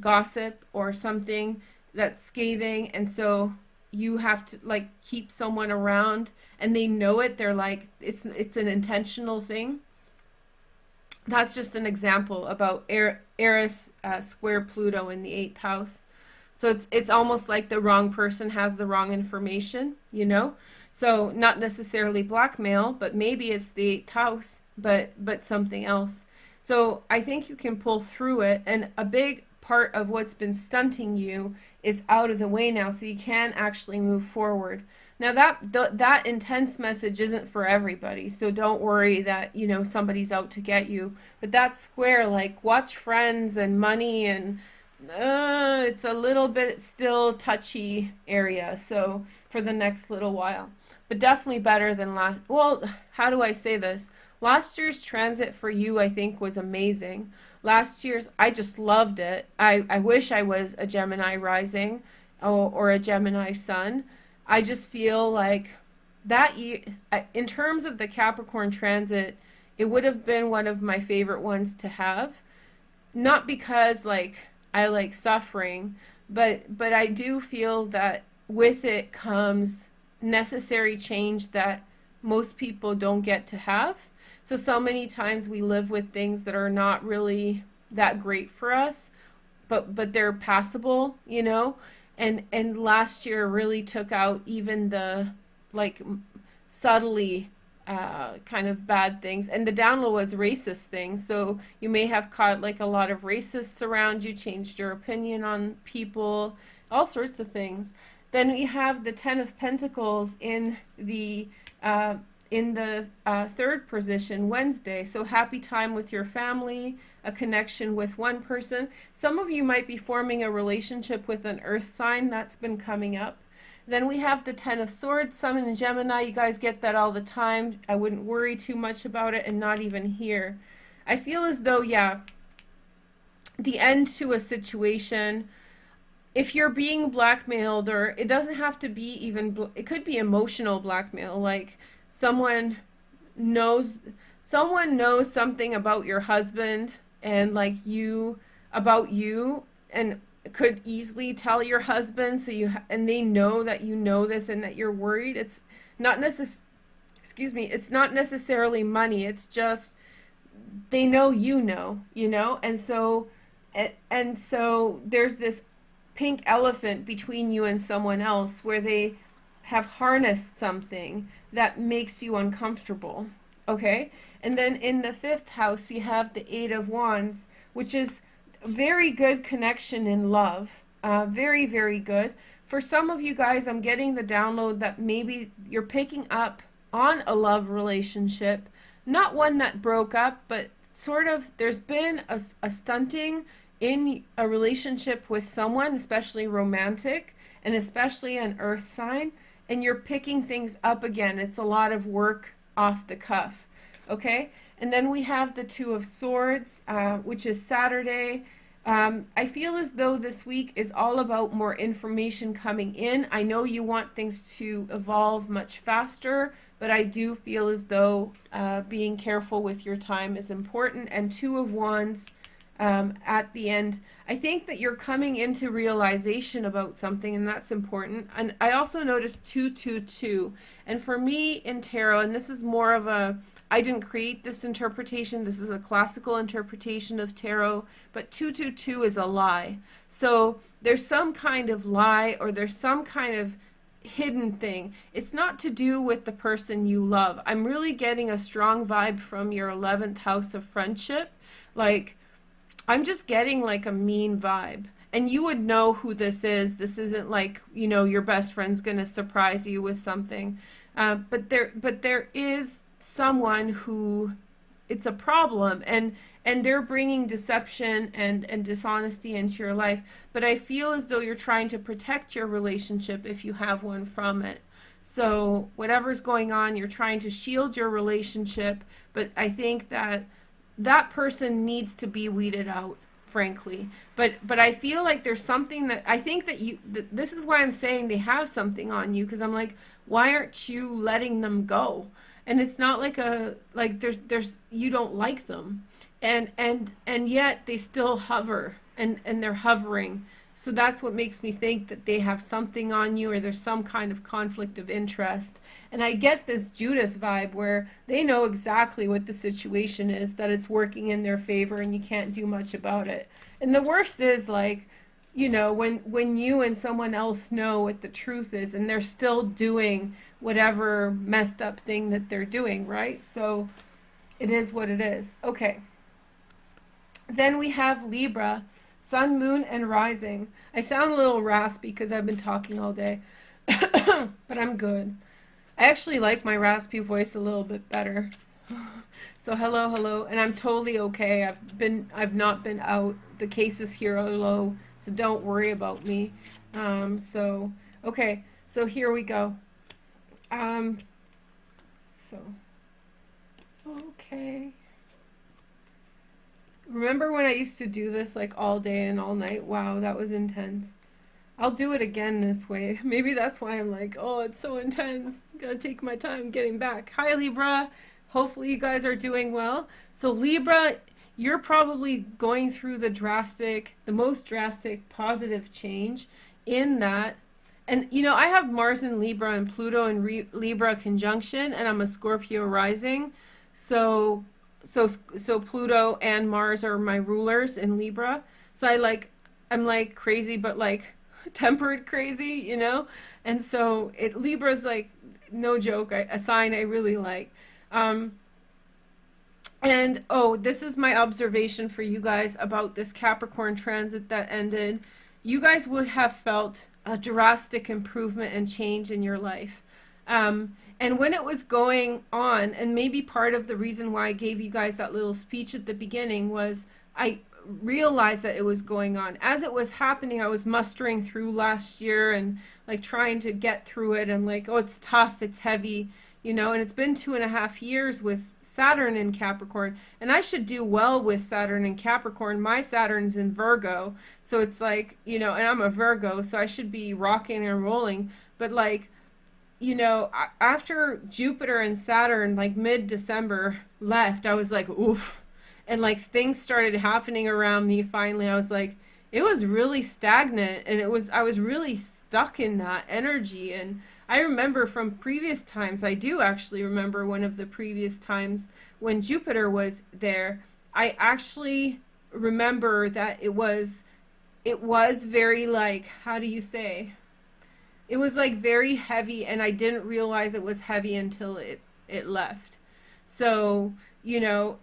gossip or something that's scathing, and so you have to like keep someone around and they know it. They're like it's an intentional thing. That's just an example about Eris square Pluto in the 8th house. So it's almost like the wrong person has the wrong information, you know? So not necessarily blackmail, but maybe it's the 8th house, but something else. So I think you can pull through it, and a big part of what's been stunting you is out of the way now, so you can actually move forward. Now that intense message isn't for everybody, so don't worry that, you know, somebody's out to get you. But that square, like watch friends and money, and it's a little bit still touchy area, so for the next little while. But definitely better than last. Well, how do I say this? Last year's transit for you, I think, was amazing. Last year's, I just loved it. I wish I was a Gemini rising or a Gemini sun. I just feel like that year, in terms of the Capricorn transit, it would have been one of my favorite ones to have. Not because like I like suffering, but I do feel that with it comes necessary change that most people don't get to have. So many times we live with things that are not really that great for us, but they're passable, you know? And last year really took out even the like subtly kind of bad things. And the download was racist things. So you may have caught like a lot of racists around you, changed your opinion on people, all sorts of things. Then we have the 10 of Pentacles in the in the third position, Wednesday. So happy time with your family, a connection with one person. Some of you might be forming a relationship with an earth sign. That's been coming up. Then we have the Ten of Swords, Sun in Gemini. You guys get that all the time. I wouldn't worry too much about it, and not even here. I feel as though, yeah, the end to a situation. If you're being blackmailed, or it doesn't have to be even, it could be emotional blackmail, like someone knows something about your husband, and like about you, and could easily tell your husband, so and they know that you know this and that you're worried. It's not it's not necessarily money, it's just they know you know, and so there's this pink elephant between you and someone else where they have harnessed something that makes you uncomfortable. Okay? And then in the fifth house, you have the Eight of Wands, which is very good connection in love. Very, very good. For some of you guys, I'm getting the download that maybe you're picking up on a love relationship, not one that broke up, but sort of there's been a stunting in a relationship with someone, especially romantic, and especially an earth sign, and you're picking things up again. It's a lot of work off the cuff. Okay? And then we have the Two of Swords, which is Saturday. I feel as though this week is all about more information coming in. I know you want things to evolve much faster, but I do feel as though being careful with your time is important. And Two of Wands at the end, I think that you're coming into realization about something, and that's important. And I also noticed 222. And for me in tarot, and this is more of a, I didn't create this interpretation, this is a classical interpretation of tarot, but 222 is a lie. So there's some kind of lie, or there's some kind of hidden thing. It's not to do with the person you love. I'm really getting a strong vibe from your 11th house of friendship. Like, I'm just getting like a mean vibe. And you would know who this is. This isn't like, you know, your best friend's going to surprise you with something. But there is someone who it's a problem, and they're bringing deception and dishonesty into your life. But I feel as though you're trying to protect your relationship, if you have one, from it. So whatever's going on, you're trying to shield your relationship. But I think that that person needs to be weeded out, frankly. But I feel like there's something that I think that this is why I'm saying they have something on you, because I'm like, why aren't you letting them go? And it's not like there's you don't like them, and yet they still hover, and they're hovering. So that's what makes me think that they have something on you, or there's some kind of conflict of interest. And I get this Judas vibe where they know exactly what the situation is, that it's working in their favor and you can't do much about it. And the worst is, like, you know, when you and someone else know what the truth is and they're still doing whatever messed up thing that they're doing, right? So it is what it is. Okay. Then we have Libra. Sun, Moon, and Rising. I sound a little raspy because I've been talking all day, but I'm good. I actually like my raspy voice a little bit better. So hello, and I'm totally okay. I've not been out. The cases here are low, so don't worry about me. So okay, so here we go. Okay. Remember when I used to do this like all day and all night? Wow, that was intense. I'll do it again this way. Maybe that's why I'm like, oh, it's so intense. Gotta take my time getting back. Hi, Libra. Hopefully you guys are doing well. So Libra, you're probably going through the most drastic positive change in that. And, you know, I have Mars in Libra and Pluto in Libra conjunction, and I'm a Scorpio rising. So Pluto and Mars are my rulers in Libra. So I'm like crazy, but like tempered crazy, you know? And so Libra's like, no joke, a sign I really like. And oh, this is my observation for you guys about this Capricorn transit that ended. You guys would have felt a drastic improvement and change in your life. And when it was going on, and maybe part of the reason why I gave you guys that little speech at the beginning was I realized that it was going on. As it was happening, I was mustering through last year and like trying to get through it. I'm like, oh, it's tough, it's heavy, you know, and it's been 2.5 years with Saturn in Capricorn, and I should do well with Saturn in Capricorn. My Saturn's in Virgo, so it's like, you know, and I'm a Virgo, so I should be rocking and rolling. But like, you know, after Jupiter and Saturn, like mid-December left, I was like, oof. And like things started happening around me finally. I was like, it was really stagnant, and I was really stuck in that energy. And I remember from previous times, I do actually remember one of the previous times when Jupiter was there, I actually remember that it was very like, how do you say? It was like very heavy, and I didn't realize it was heavy until it left. So, you know,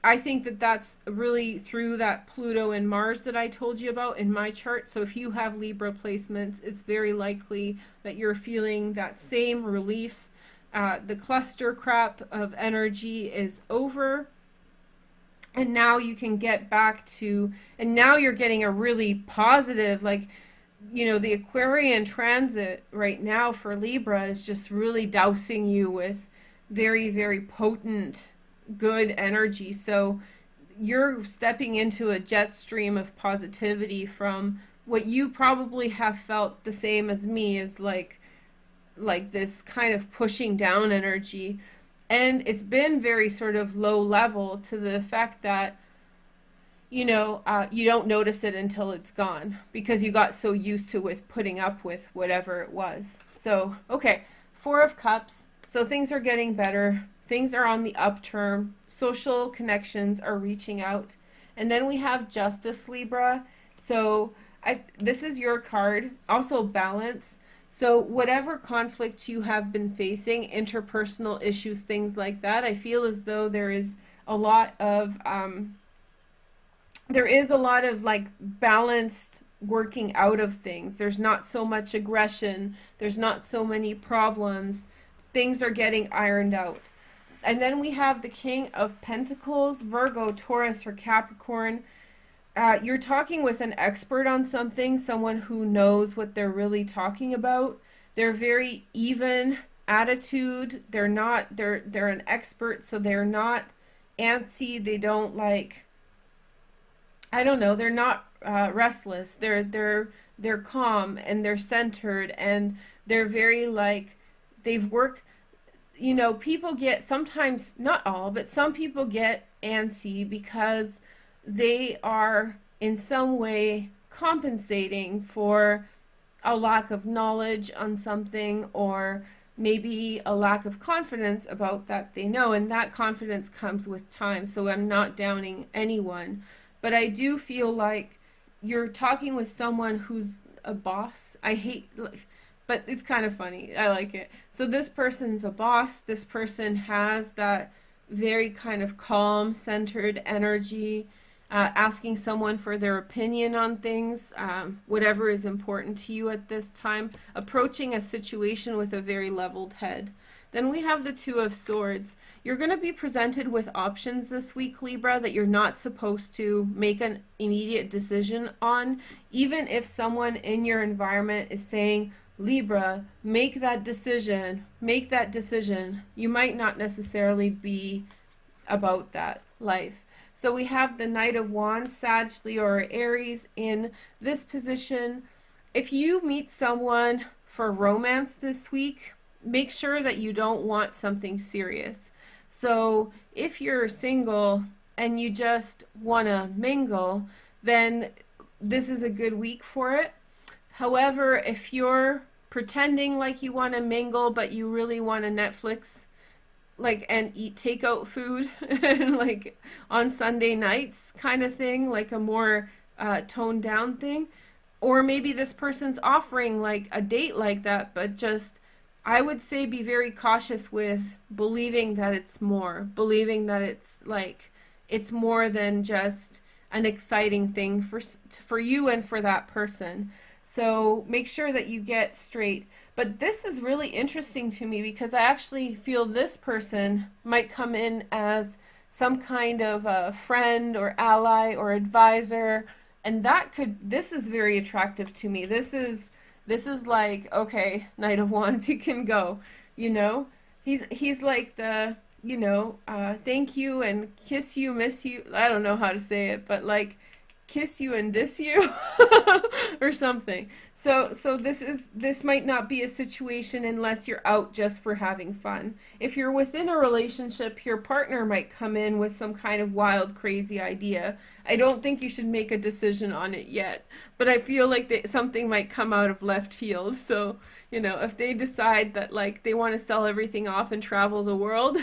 I think that that's really through that Pluto and Mars that I told you about in my chart. So if you have Libra placements, it's very likely that you're feeling that same relief. The cluster crap of energy is over. And now you can get back to, and now you're getting a really positive, like, you know, the Aquarian transit right now for Libra is just really dousing you with very, very potent, good energy. So you're stepping into a jet stream of positivity from what you probably have felt the same as me, is like this kind of pushing down energy. And it's been very sort of low level to the effect that, you know, you don't notice it until it's gone because you got so used to with putting up with whatever it was. So, okay, Four of Cups. So things are getting better. Things are on the upturn. Social connections are reaching out. And then we have Justice, Libra. So this is your card. Also balance. So whatever conflict you have been facing, interpersonal issues, things like that, I feel as though there is a lot of like balanced working out of things. There's not so much aggression. There's not so many problems. Things are getting ironed out. And then we have the King of Pentacles, Virgo, Taurus, or Capricorn. You're talking with an expert on something, someone who knows what they're really talking about. They're very even attitude. They're an expert, so they're not antsy. They don't like, I don't know, they're not restless. They're calm, and they're centered, and they're very like, they've worked, you know, people get, sometimes, not all, but some people get antsy because they are in some way compensating for a lack of knowledge on something, or maybe a lack of confidence about that they know, and that confidence comes with time. So I'm not downing anyone, but I do feel like you're talking with someone who's a boss. I hate, but it's kind of funny. I like it. So this person's a boss. This person has that very kind of calm, centered energy, asking someone for their opinion on things, whatever is important to you at this time, approaching a situation with a very leveled head. Then we have the Two of Swords. You're going to be presented with options this week, Libra, that you're not supposed to make an immediate decision on, even if someone in your environment is saying, Libra, make that decision, make that decision. You might not necessarily be about that life. So we have the Knight of Wands, Sag, Leo, or Aries in this position. If you meet someone for romance this week, make sure that you don't want something serious. So if you're single and you just want to mingle, then this is a good week for it. However, if you're pretending like you want to mingle but you really want to Netflix like and eat takeout food and like on Sunday nights kind of thing, like a more toned down thing, or maybe this person's offering like a date like that, but just, I would say be very cautious with believing that it's more, believing that it's like, it's more than just an exciting thing for you and for that person. So make sure that you get straight. But this is really interesting to me because I actually feel this person might come in as some kind of a friend or ally or advisor, and this is very attractive to me. This is like, okay, Knight of Wands, you can go, you know? He's like the, thank you and kiss you, miss you. I don't know how to say it, but like kiss you and diss you or something. So this might not be a situation unless you're out just for having fun. If you're within a relationship, your partner might come in with some kind of wild, crazy idea. I don't think you should make a decision on it yet, but I feel like something might come out of left field. So, if they decide that like they want to sell everything off and travel the world,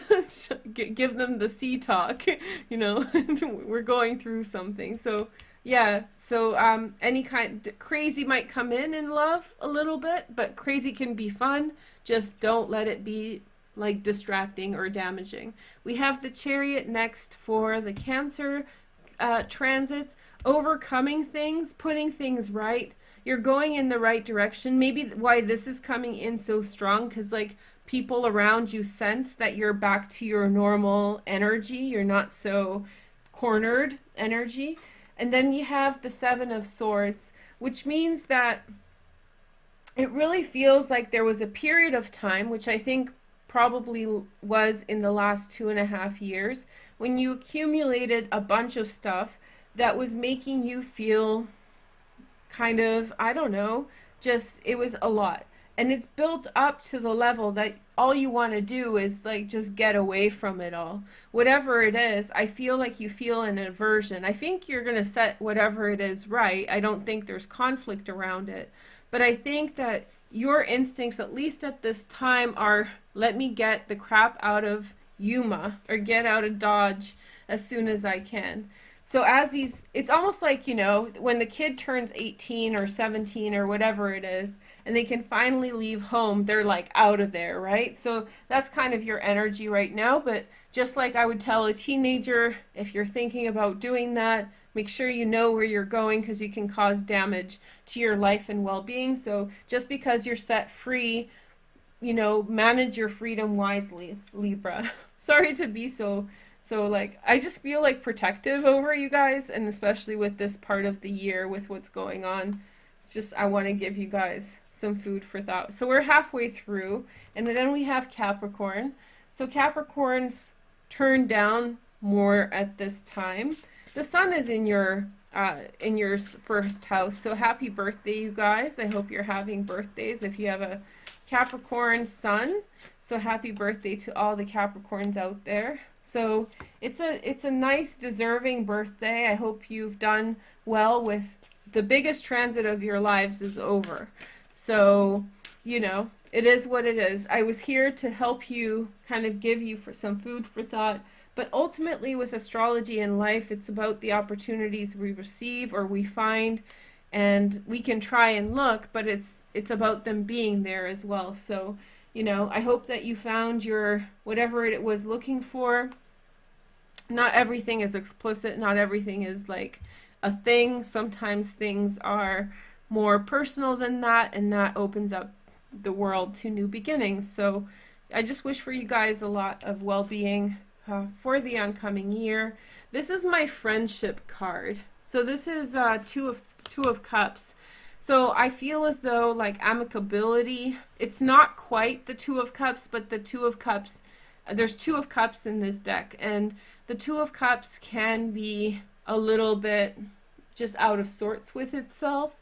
give them the sea talk, we're going through something. So yeah, so any kind crazy might come in love a little bit, but crazy can be fun. Just don't let it be like distracting or damaging. We have the Chariot next for the Cancer transits, overcoming things, putting things right. You're going in the right direction. Maybe why this is coming in so strong, because like people around you sense that you're back to your normal energy. You're not so cornered energy. And then you have the Seven of Swords, which means that it really feels like there was a period of time, which I think probably was in the last 2.5 years, when you accumulated a bunch of stuff that was making you feel kind of, I don't know, just it was a lot. And it's built up to the level that all you want to do is like just get away from it all. Whatever it is, I feel like you feel an aversion. I think you're going to set whatever it is right. I don't think there's conflict around it. But I think that your instincts, at least at this time, are let me get the crap out of Yuma or get out of Dodge as soon as I can. So it's almost like, when the kid turns 18 or 17 or whatever it is, and they can finally leave home, they're like out of there, right? So that's kind of your energy right now. But just like I would tell a teenager, if you're thinking about doing that, make sure you know where you're going, because you can cause damage to your life and well-being. So just because you're set free, manage your freedom wisely, Libra. Sorry to be so like, I just feel like protective over you guys, and especially with this part of the year with what's going on. It's just, I want to give you guys some food for thought. So we're halfway through, and then we have Capricorn. So Capricorn's turn down more at this time. The sun is in your first house, so happy birthday, you guys. I hope you're having birthdays if you have a Capricorn sun. So happy birthday to all the Capricorns out there. So it's a nice, deserving birthday. I hope you've done well with the biggest transit of your lives is over. So, it is what it is. I was here to help you, kind of give you some food for thought. But ultimately with astrology and life, it's about the opportunities we receive or we find, and we can try and look, but it's about them being there as well. So, I hope that you found your whatever it was looking for. Not everything is explicit. Not everything is like a thing. Sometimes things are more personal than that, and that opens up the world to new beginnings. So I just wish for you guys a lot of well-being for the oncoming year. This is my friendship card. So this is two of Cups. So I feel as though like amicability, it's not quite the Two of Cups, but the Two of Cups, there's Two of Cups in this deck, and the Two of Cups can be a little bit just out of sorts with itself.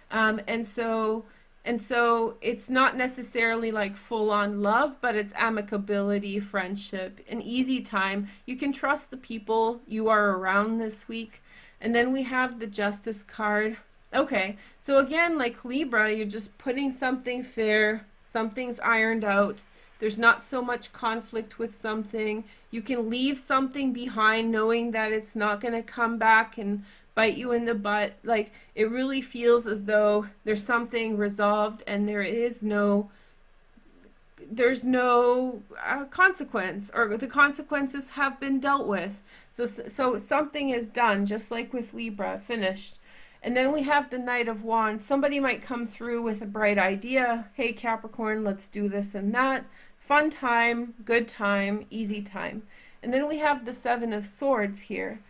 And so it's not necessarily like full-on love, but it's amicability, friendship, an easy time. You can trust the people you are around this week. And then we have the Justice card. Okay, so again, like Libra, you're just putting something fair, something's ironed out. There's not so much conflict with something. You can leave something behind knowing that it's not going to come back and bite you in the butt. Like, it really feels as though there's something resolved and there's no consequence, or the consequences have been dealt with. So something is done, just like with Libra, finished. And then we have the Knight of Wands. Somebody might come through with a bright idea. Hey, Capricorn, let's do this and that. Fun time, good time, easy time. And then we have the Seven of Swords here.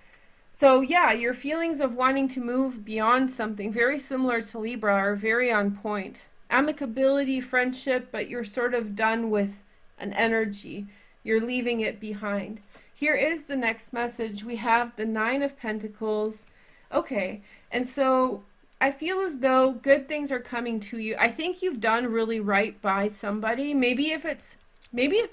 So yeah, your feelings of wanting to move beyond something, very similar to Libra, are very on point. Amicability, friendship, but you're sort of done with an energy. You're leaving it behind. Here is the next message. We have the Nine of Pentacles. Okay, and so I feel as though good things are coming to you. I think you've done really right by somebody. Maybe it's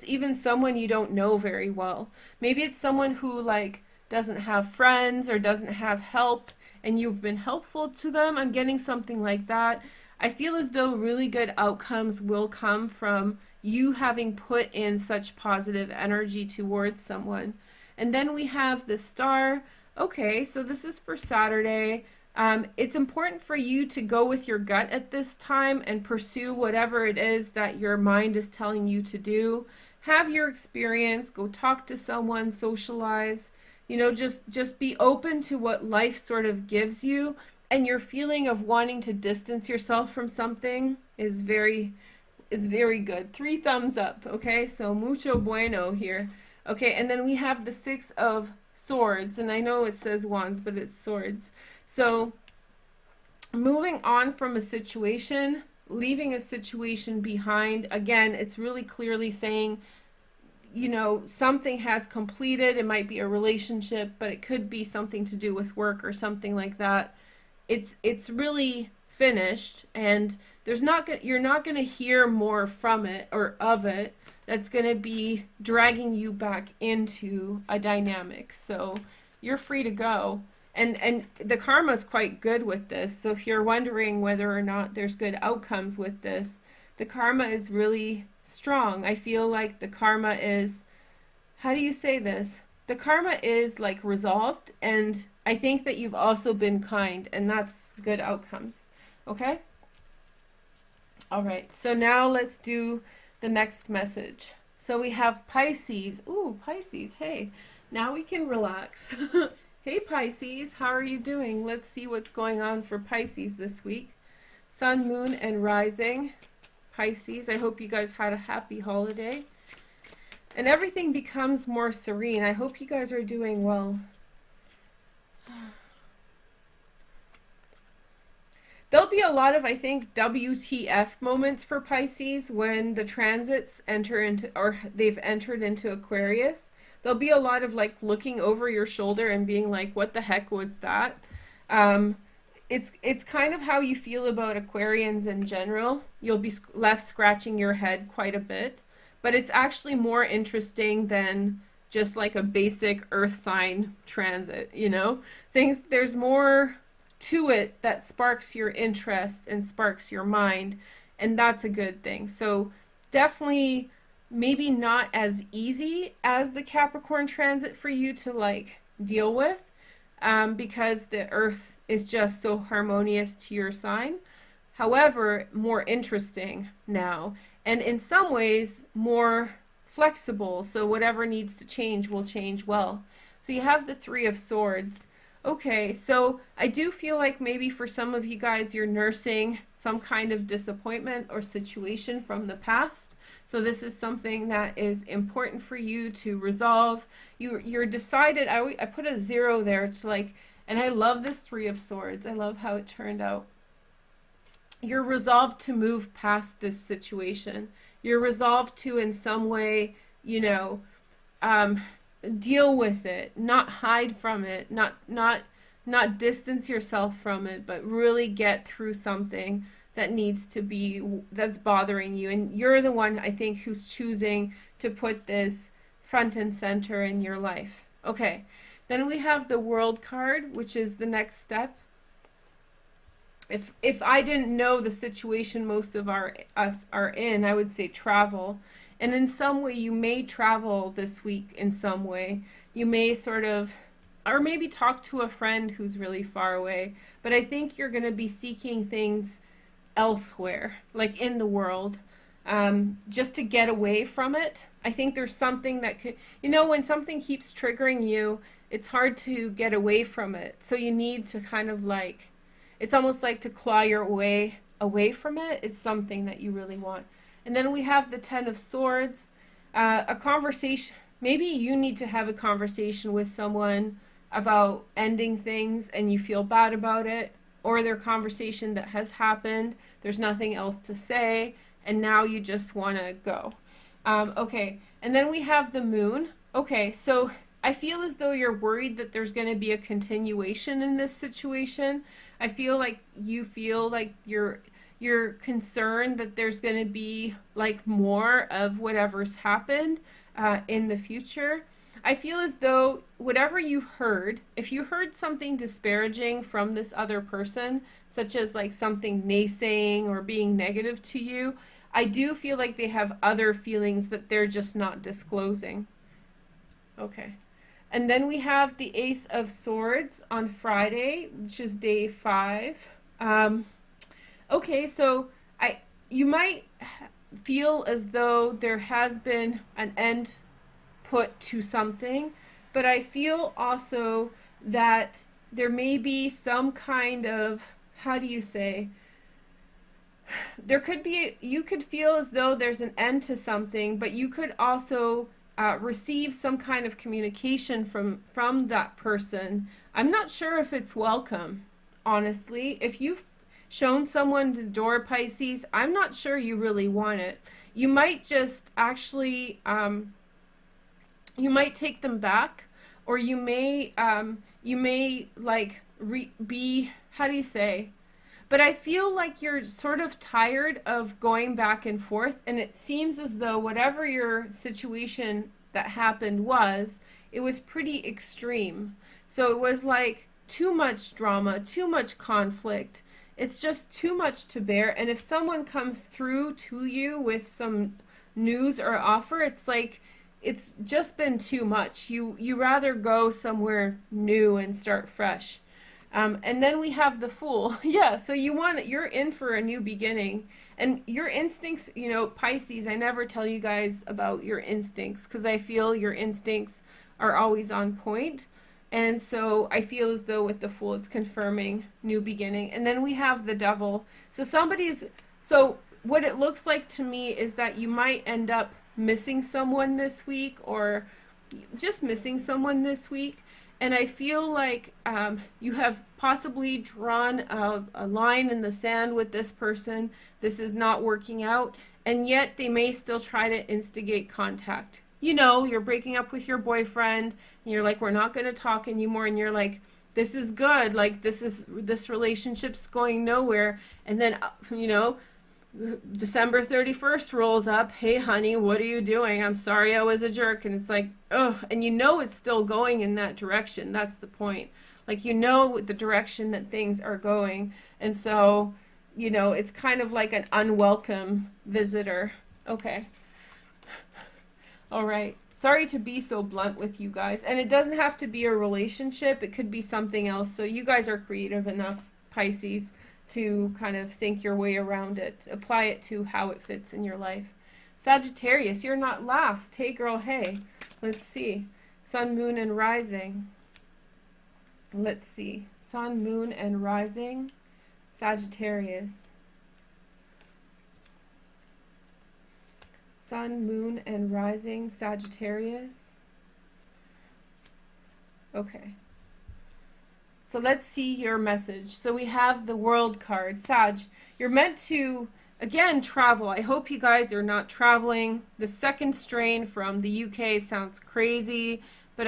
even someone you don't know very well. Maybe it's someone who like doesn't have friends or doesn't have help and you've been helpful to them. I'm getting something like that. I feel as though really good outcomes will come from you having put in such positive energy towards someone. And then we have the Star. Okay, so this is for Saturday. It's important for you to go with your gut at this time and pursue whatever it is that your mind is telling you to do. Have your experience, go talk to someone, socialize, you know, just be open to what life sort of gives you. And your feeling of wanting to distance yourself from something is very good. 3 thumbs up, okay? So mucho bueno here. Okay, and then we have the Six of Swords, and I know it says wands, but it's swords. So moving on from a situation, leaving a situation behind. Again, it's really clearly saying, you know, something has completed. It might be a relationship, but it could be something to do with work or something like that. It's really finished, and you're not going to hear more from it or of it that's going to be dragging you back into a dynamic. So you're free to go. And the karma is quite good with this. So if you're wondering whether or not there's good outcomes with this, the karma is really strong. I feel like the karma is, how do you say this? The karma is like resolved, and I think that you've also been kind, and that's good outcomes. Okay? All right, so now let's do the next message. So we have Pisces. Ooh, Pisces, hey, now we can relax. Hey Pisces, how are you doing? Let's see what's going on for Pisces this week. Sun, Moon, and Rising. Pisces, I hope you guys had a happy holiday. And everything becomes more serene. I hope you guys are doing well. There'll be a lot of, I think, WTF moments for Pisces when the transits enter into, or they've entered into Aquarius. There'll be a lot of like looking over your shoulder and being like, what the heck was that? It's kind of how you feel about Aquarians in general. You'll be left scratching your head quite a bit, but it's actually more interesting than just like a basic earth sign transit, you know? There's more to it that sparks your interest and sparks your mind, and that's a good thing. So definitely maybe not as easy as the Capricorn transit for you to like deal with, because the earth is just so harmonious to your sign. However, more interesting now, and in some ways more flexible, so whatever needs to change will change well. So you have the Three of Swords. Okay, so I do feel like maybe for some of you guys you're nursing some kind of disappointment or situation from the past. So this is something that is important for you to resolve. You're decided. I put a 0 there to like, and I love this Three of Swords. I love how it turned out. You're resolved to move past this situation. You're resolved to in some way, you know, deal with it, not hide from it, not distance yourself from it, but really get through something that needs to be, that's bothering you. And you're the one, I think, who's choosing to put this front and center in your life. Okay, then we have the World card, which is the next step. If I didn't know the situation most of us are in, I would say travel. And in some way, you may travel this week in some way. You may sort of, or maybe talk to a friend who's really far away. But I think you're going to be seeking things elsewhere, like in the world, just to get away from it. I think there's something that could, you know, when something keeps triggering you, it's hard to get away from it. So you need to kind of like, it's almost like to claw your way away from it. It's something that you really want. And then we have the Ten of Swords. A conversation, maybe you need to have a conversation with someone about ending things and you feel bad about it, or their conversation that has happened, there's nothing else to say, and now you just want to go. Okay, and then we have the Moon. Okay, so I feel as though you're worried that there's going to be a continuation in this situation. I feel like you feel like you're concerned that there's going to be like more of whatever's happened in the future. I feel as though whatever you heard, if you heard something disparaging from this other person, such as like something naysaying or being negative to you, I do feel like they have other feelings that they're just not disclosing. Okay. And then we have the Ace of Swords on Friday, which is day 5. Okay, so you might feel as though there has been an end put to something, but I feel also that there may be some kind of, how do you say, there could be, you could feel as though there's an end to something, but you could also receive some kind of communication from that person. I'm not sure if it's welcome, honestly. If you've shown someone the door, Pisces, I'm not sure you really want it. You might just actually you might take them back, or you may like be, how do you say, but I feel like you're sort of tired of going back and forth, and it seems as though whatever your situation that happened was, it was pretty extreme. So it was like too much drama, too much conflict. It's just too much to bear. And if someone comes through to you with some news or offer, it's like it's just been too much. You rather go somewhere new and start fresh. And then we have the Fool. Yeah, so you're in for a new beginning. And your instincts, you know, Pisces, I never tell you guys about your instincts because I feel your instincts are always on point. And so I feel as though with the Fool, it's confirming new beginning. And then we have the Devil. So what it looks like to me is that you might end up missing someone this week, or just missing someone this week. And I feel like you have possibly drawn a line in the sand with this person. This is not working out, and yet they may still try to instigate contact. You know, you're breaking up with your boyfriend, and you're like, we're not going to talk anymore, and you're like, this is good, like this relationship's going nowhere. And then, you know, December 31st rolls up. Hey, honey, what are you doing? I'm sorry I was a jerk. And it's like, ugh. And you know it's still going in that direction. That's the point. Like, you know the direction that things are going. And so, you know, it's kind of like an unwelcome visitor. Okay. All right. Sorry to be so blunt with you guys. And it doesn't have to be a relationship. It could be something else. So you guys are creative enough, Pisces, to kind of think your way around it. Apply it to how it fits in your life. Sagittarius, you're not last. Hey girl, hey. Let's see. Sun, Moon, and Rising. Let's see. Sun, Moon, and Rising. Sagittarius. Sun, Moon, and Rising. Sagittarius. Okay. So let's see your message. So we have the World card. Sag, you're meant to, again, travel. I hope you guys are not traveling. The second strain from the UK sounds crazy, but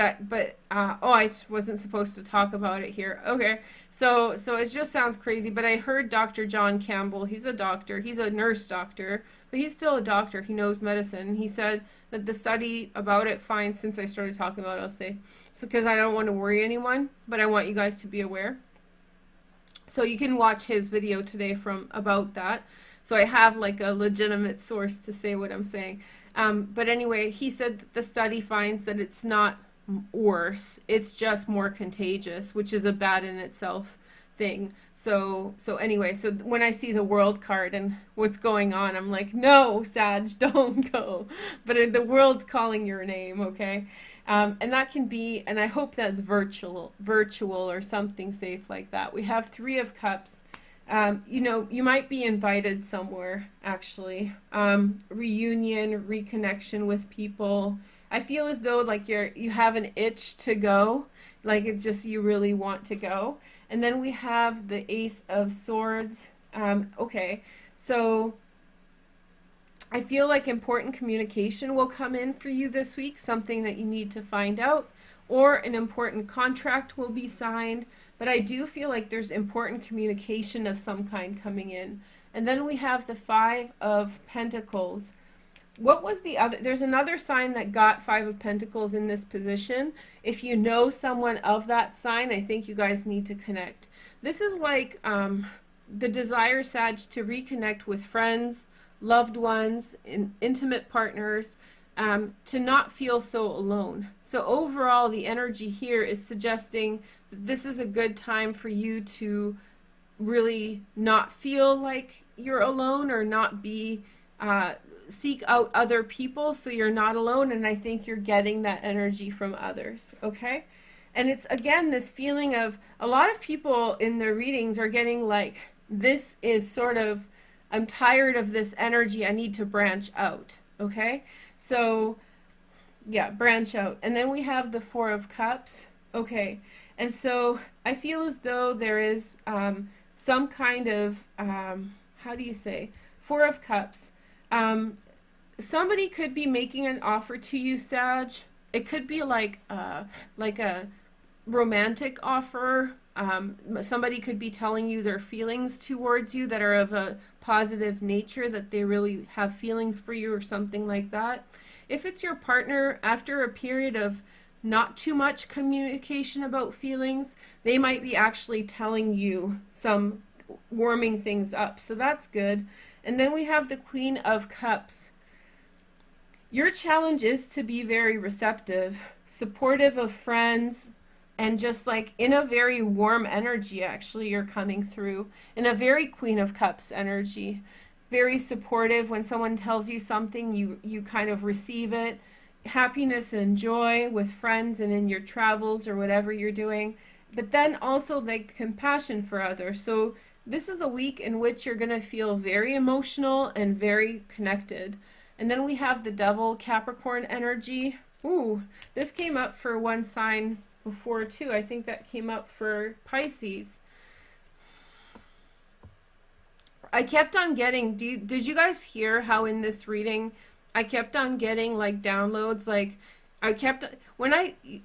I wasn't supposed to talk about it here. Okay, so it just sounds crazy, but I heard Dr. John Campbell, he's a doctor, he's a nurse doctor, but he's still a doctor, he knows medicine. He said that the study about it finds, since I started talking about it, I'll say, so because I don't want to worry anyone, but I want you guys to be aware. So you can watch his video today about that. So I have like a legitimate source to say what I'm saying. But anyway, he said that the study finds that it's not worse, it's just more contagious, which is a bad in itself. thing. So anyway, so when I see the world card and what's going on, I'm like, no, Sag, don't go. But the world's calling your name, okay? And that can be, and I hope that's virtual or something safe like that. We have Three of Cups. You know, you might be invited somewhere, actually. Reunion, reconnection with people. I feel as though like you have an itch to go, like it's just you really want to go. And then we have the Ace of Swords. Okay, so I feel like important communication will come in for you this week, something that you need to find out, or an important contract will be signed. But I do feel like there's important communication of some kind coming in. And then we have the Five of Pentacles. What was the other? There's another sign that got Five of Pentacles in this position. If you know someone of that sign, I think you guys need to connect. This is like the desire, Sag, to reconnect with friends, loved ones, intimate partners, to not feel so alone. So overall, the energy here is suggesting that this is a good time for you to really not feel like you're alone, or not be seek out other people so you're not alone. And I think you're getting that energy from others, okay? And it's, again, this feeling of a lot of people in their readings are getting like, this is sort of, I'm tired of this energy, I need to branch out, okay? So yeah, branch out. And then we have the Four of Cups. Okay, and so I feel as though there is some kind of how do you say, Four of Cups. Somebody could be making an offer to you, Sag. It could be like a romantic offer. Somebody could be telling you their feelings towards you that are of a positive nature, that they really have feelings for you or something like that. If it's your partner, after a period of not too much communication about feelings, they might be actually telling you some warming things up. So that's good. And then we have the Queen of Cups. Your challenge is to be very receptive, supportive of friends, and just like in a very warm energy. Actually, you're coming through in a very Queen of Cups energy. Very supportive. When someone tells you something, you kind of receive it. Happiness and joy with friends and in your travels or whatever you're doing. But then also like compassion for others. So this is a week in which you're going to feel very emotional and very connected. And then we have the Devil, Capricorn energy. Ooh, this came up for one sign before too. I think that came up for Pisces. I kept on getting, did you guys hear how in this reading I kept on getting like downloads? Like I kept,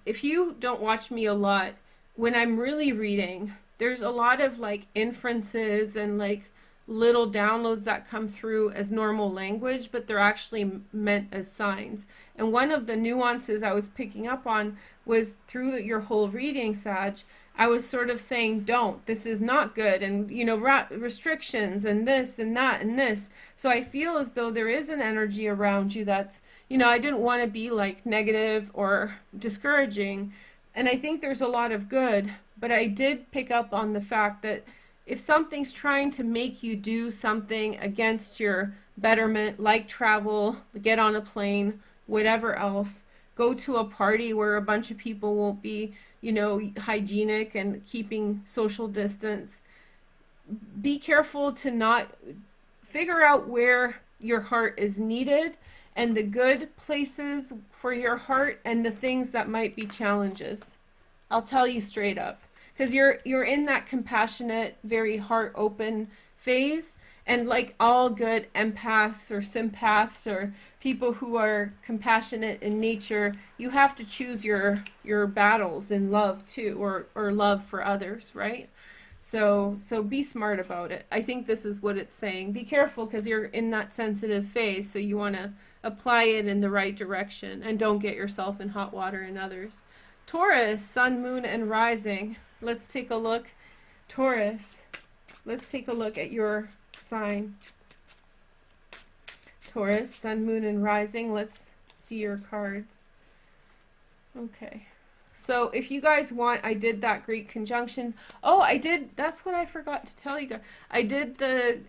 if you don't watch me a lot, when I'm really reading, there's a lot of like inferences and like little downloads that come through as normal language, but they're actually meant as signs. And one of the nuances I was picking up on was through your whole reading, Sag, I was sort of saying, don't, this is not good, and you know, restrictions and this and that and this. So I feel as though there is an energy around you that's, you know, I didn't want to be like negative or discouraging, and I think there's a lot of good, but I did pick up on the fact that if something's trying to make you do something against your betterment, like travel, get on a plane, whatever else, go to a party where a bunch of people won't be, you know, hygienic and keeping social distance, be careful to not figure out where your heart is needed and the good places for your heart and the things that might be challenges. I'll tell you straight up. Because you're in that compassionate, very heart open phase, and like all good empaths or sympaths or people who are compassionate in nature, you have to choose your battles in love too, or love for others, right? So be smart about it. I think this is what it's saying. Be careful because you're in that sensitive phase, so you want to apply it in the right direction and don't get yourself in hot water and others. Taurus, Sun, Moon, and Rising. Let's take a look. Taurus, let's take a look at your sign. Taurus, Sun, Moon, and Rising. Let's see your cards. Okay. So if you guys want, I did that Greek conjunction. Oh, I did. That's what I forgot to tell you guys. I did the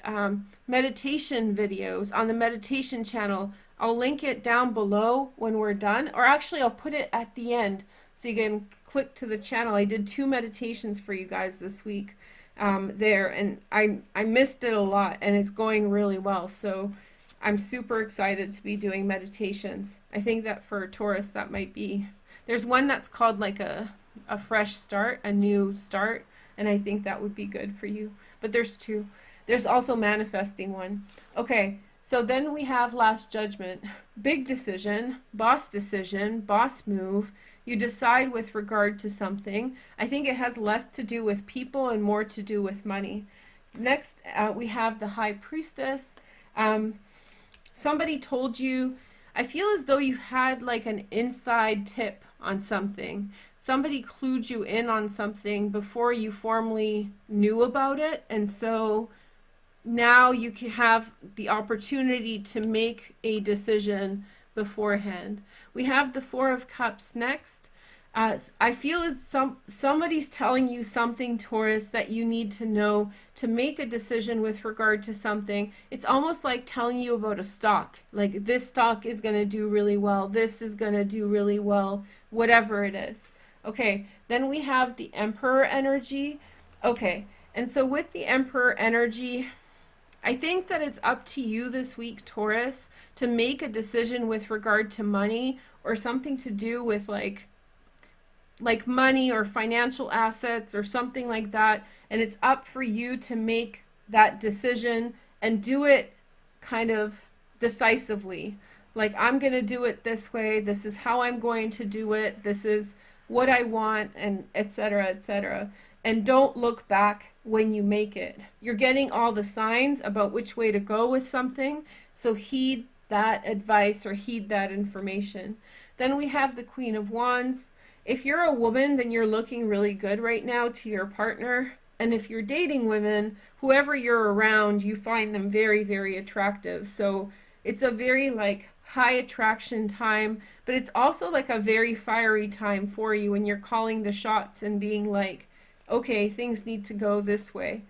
meditation videos on the meditation channel. I'll link it down below when we're done, or actually I'll put it at the end so you can click to the channel. I did 2 meditations for you guys this week there, and I missed it a lot, and it's going really well. So I'm super excited to be doing meditations. I think that for Taurus that might be, there's one that's called like a fresh start, a new start, and I think that would be good for you. But there's 2. There's also manifesting one. Okay, so then we have Last Judgment. Big decision, boss move. You decide with regard to something. I think it has less to do with people and more to do with money. Next, we have the High Priestess. Somebody told you, I feel as though you had like an inside tip on something. Somebody clued you in on something before you formally knew about it, and so now you can have the opportunity to make a decision beforehand. We have the Four of Cups next. I feel as somebody's telling you something, Taurus, that you need to know to make a decision with regard to something. It's almost like telling you about a stock. Like, this stock is going to do really well. This is going to do really well. Whatever it is. Okay, then we have the Emperor energy. Okay, and so with the Emperor energy, I think that it's up to you this week, Taurus, to make a decision with regard to money or something to do with like money or financial assets or something like that. And it's up for you to make that decision and do it kind of decisively. Like, I'm going to do it this way. This is how I'm going to do it. This is what I want, and etc., etc. And don't look back when you make it. You're getting all the signs about which way to go with something, so heed that advice or heed that information. Then we have the Queen of Wands. If you're a woman, then you're looking really good right now to your partner. And if you're dating women, whoever you're around, you find them very, very attractive. So it's a very like high attraction time, but it's also like a very fiery time for you when you're calling the shots and being like, okay, things need to go this way.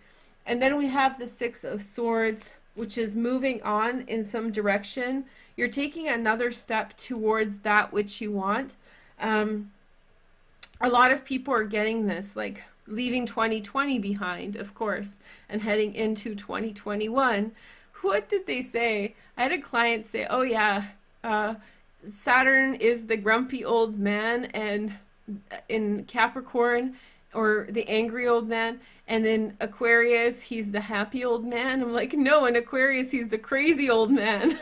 And then we have the Six of Swords, which is moving on in some direction. You're taking another step towards that which you want. A lot of people are getting this, like leaving 2020 behind, of course, and heading into 2021. What did they say? I had a client say, oh yeah, Saturn is the grumpy old man, and in Capricorn, or the angry old man, and then Aquarius, he's the happy old man. I'm like, no, in Aquarius, he's the crazy old man.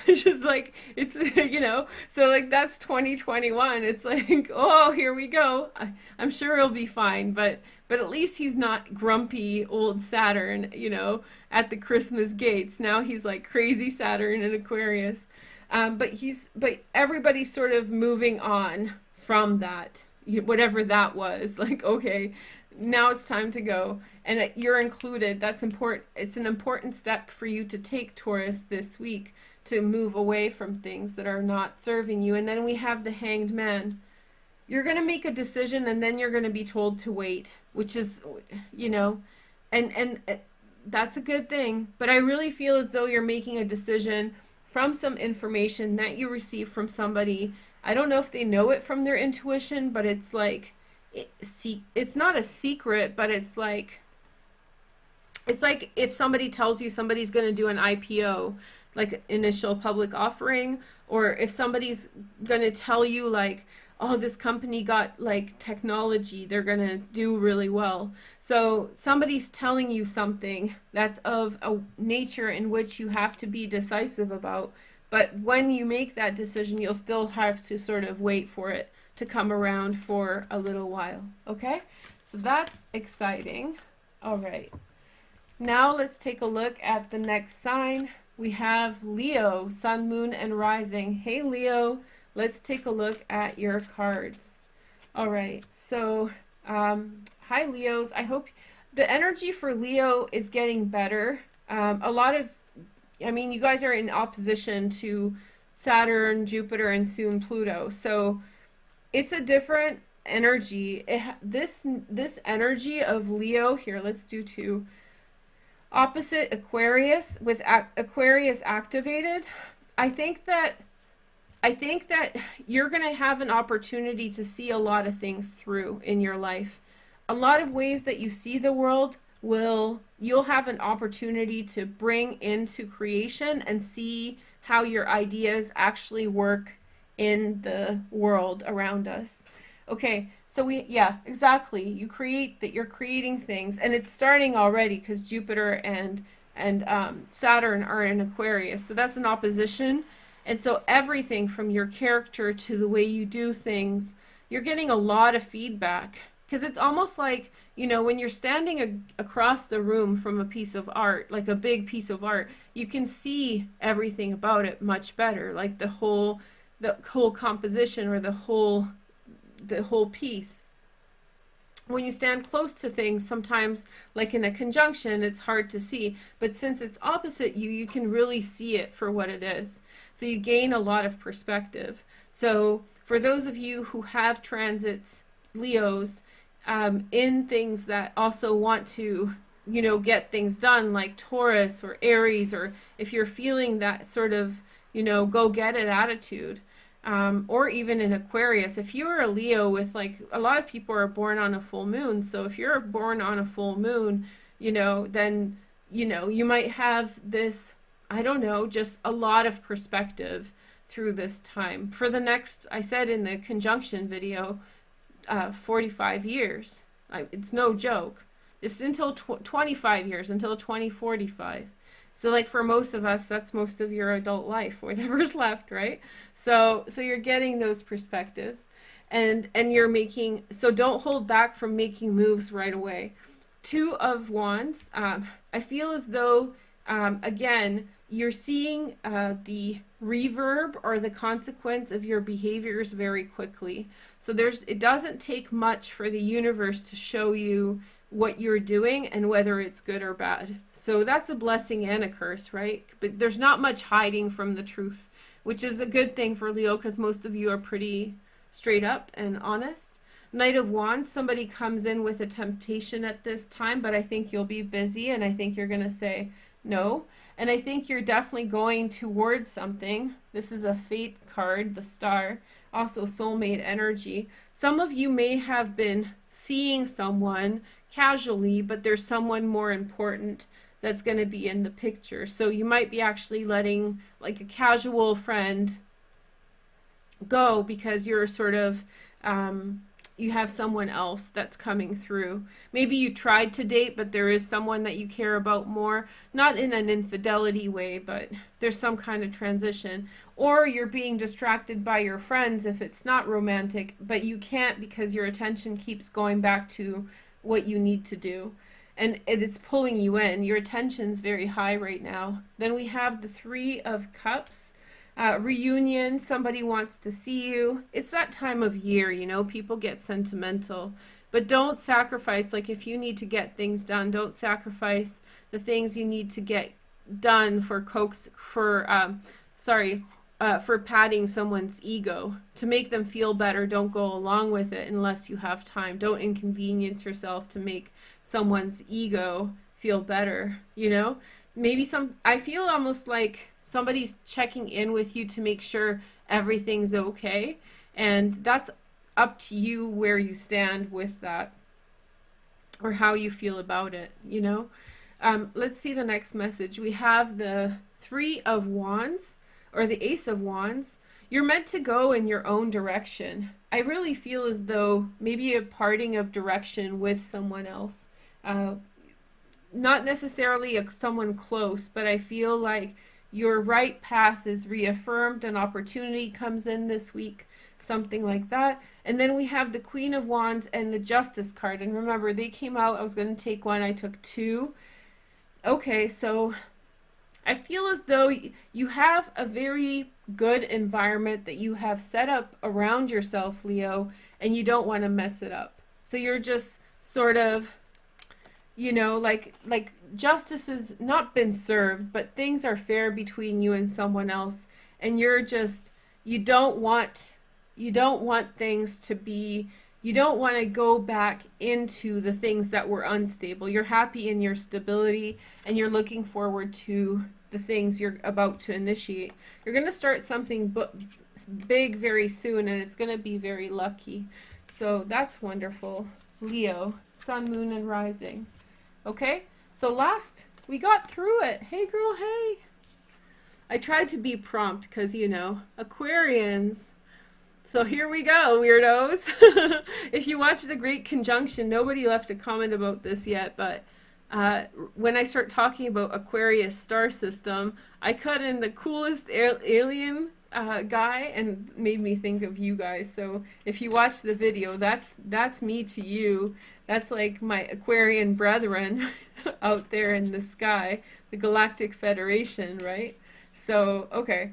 It's just like, it's, you know, so like that's 2021. It's like, oh, here we go. I'm sure he'll be fine, but at least he's not grumpy old Saturn, you know, at the Christmas gates. Now he's like crazy Saturn in Aquarius. But everybody's sort of moving on from that, whatever that was. Like, okay, now it's time to go, and you're included. That's important. It's an important step for you to take, Taurus, this week, to move away from things that are not serving you. And then we have the Hanged Man. You're going to make a decision, and then you're going to be told to wait, which is, you know, and that's a good thing. But I really feel as though you're making a decision from some information that you receive from somebody. I don't know if they know it from their intuition, but it's like, it's not a secret, but it's like if somebody tells you somebody's going to do an IPO, like initial public offering, or if somebody's going to tell you like, oh, this company got like technology, they're going to do really well. So somebody's telling you something that's of a nature in which you have to be decisive about. But when you make that decision, you'll still have to sort of wait for it to come around for a little while. Okay? So that's exciting. All right. Now let's take a look at the next sign. We have Leo, Sun, Moon, and Rising. Hey, Leo. Let's take a look at your cards. All right, so hi Leos. I hope the energy for Leo is getting better. I mean, you guys are in opposition to Saturn, Jupiter, and soon Pluto. So it's a different energy. This energy of Leo here, let's do two. Opposite Aquarius with Aquarius activated. I think that you're going to have an opportunity to see a lot of things through in your life. A lot of ways that you see the world you'll have an opportunity to bring into creation and see how your ideas actually work in the world around us. Okay, so yeah, exactly. You're creating things, and it's starting already because Jupiter and Saturn are in Aquarius. So that's an opposition. And so everything from your character to the way you do things, you're getting a lot of feedback. Because it's almost like, you know, when you're standing across the room from a piece of art, like a big piece of art, you can see everything about it much better, like the whole composition or the whole piece. When you stand close to things, sometimes, like in a conjunction, it's hard to see. But since it's opposite you, you can really see it for what it is. So you gain a lot of perspective. So for those of you who have transits, Leos, in things that also want to, you know, get things done, like Taurus or Aries, or if you're feeling that sort of, you know, go get it attitude, or even in Aquarius, if you're a Leo with, like, a lot of people are born on a full moon. So if you're born on a full moon, you know, then, you know, you might have this, I don't know, just a lot of perspective through this time. For the next, I said in the conjunction video, 45 years. It's no joke. It's until 25 years, until 2045. So like for most of us, that's most of your adult life, whatever's left, right? So you're getting those perspectives, and you're making, so don't hold back from making moves right away. Two of Wands, I feel as though, again, you're seeing the reverb or the consequence of your behaviors very quickly. So it doesn't take much for the universe to show you what you're doing and whether it's good or bad. So that's a blessing and a curse, right? But there's not much hiding from the truth, which is a good thing for Leo because most of you are pretty straight up and honest. Knight of Wands, somebody comes in with a temptation at this time, but I think you'll be busy and I think you're going to say no. And I think you're definitely going towards something. This is a fate card, the star, also soulmate energy. Some of you may have been seeing someone casually, but there's someone more important that's going to be in the picture. So you might be actually letting like a casual friend go because you're sort of, you have someone else that's coming through. Maybe you tried to date, but there is someone that you care about more, not in an infidelity way, but there's some kind of transition. Or you're being distracted by your friends if it's not romantic, but you can't because your attention keeps going back to what you need to do. And it's pulling you in. Your attention's very high right now. Then we have the Three of Cups. Reunion, somebody wants to see you. It's that time of year, you know, people get sentimental. But don't sacrifice, like if you need to get things done, don't sacrifice the things you need to get done for padding someone's ego. To make them feel better, don't go along with it unless you have time. Don't inconvenience yourself to make someone's ego feel better, you know? Maybe I feel almost like somebody's checking in with you to make sure everything's okay. And that's up to you where you stand with that or how you feel about it, you know? Let's see the next message. We have the Three of Wands or the Ace of Wands. You're meant to go in your own direction. I really feel as though maybe a parting of direction with someone else. Not necessarily someone close, but I feel like your right path is reaffirmed, an opportunity comes in this week, something like that. And then we have the Queen of Wands and the Justice card. And remember, they came out, I was going to take one, I took two. Okay, so I feel as though you have a very good environment that you have set up around yourself, Leo, and you don't want to mess it up. So you're just sort of, you know, like justice has not been served, but things are fair between you and someone else, and you don't want you don't want things to be, you don't want to go back into the things that were unstable. You're happy in your stability and you're looking forward to the things you're about to initiate. You're going to start something big very soon, and it's going to be very lucky. So that's wonderful. Leo, sun, moon, and rising. Okay, so last, we got through it. Hey girl, hey. I tried to be prompt because, you know, Aquarians. So here we go, weirdos. If you watch The Great Conjunction, nobody left a comment about this yet, but when I start talking about Aquarius star system, I cut in the coolest alien guy and made me think of you guys. So if you watch the video, that's me to you. That's like my Aquarian brethren out there in the sky, the Galactic Federation, right? So, okay.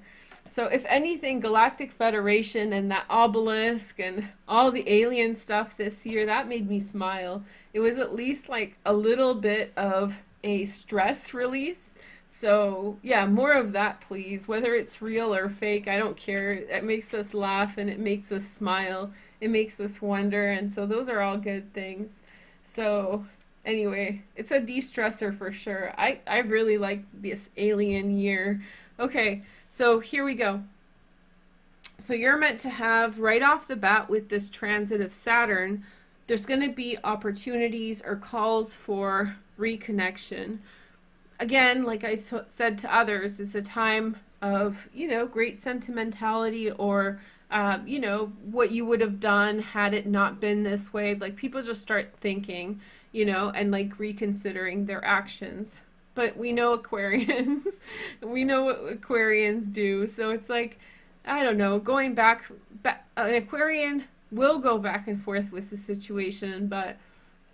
So if anything, Galactic Federation and that obelisk and all the alien stuff this year, that made me smile. It was at least like a little bit of a stress release. So yeah, more of that, please. Whether it's real or fake, I don't care. It makes us laugh and it makes us smile. It makes us wonder. And so those are all good things. So anyway, it's a de-stressor for sure. I really like this alien year. Okay, so here we go. So you're meant to have, right off the bat with this transit of Saturn, there's going to be opportunities or calls for reconnection. Again, like I said to others, it's a time of, you know, great sentimentality, or, you know, what you would have done had it not been this way. Like, people just start thinking, you know, and like reconsidering their actions. But we know Aquarians, we know what Aquarians do. So it's like, I don't know, going back, an Aquarian will go back and forth with the situation, but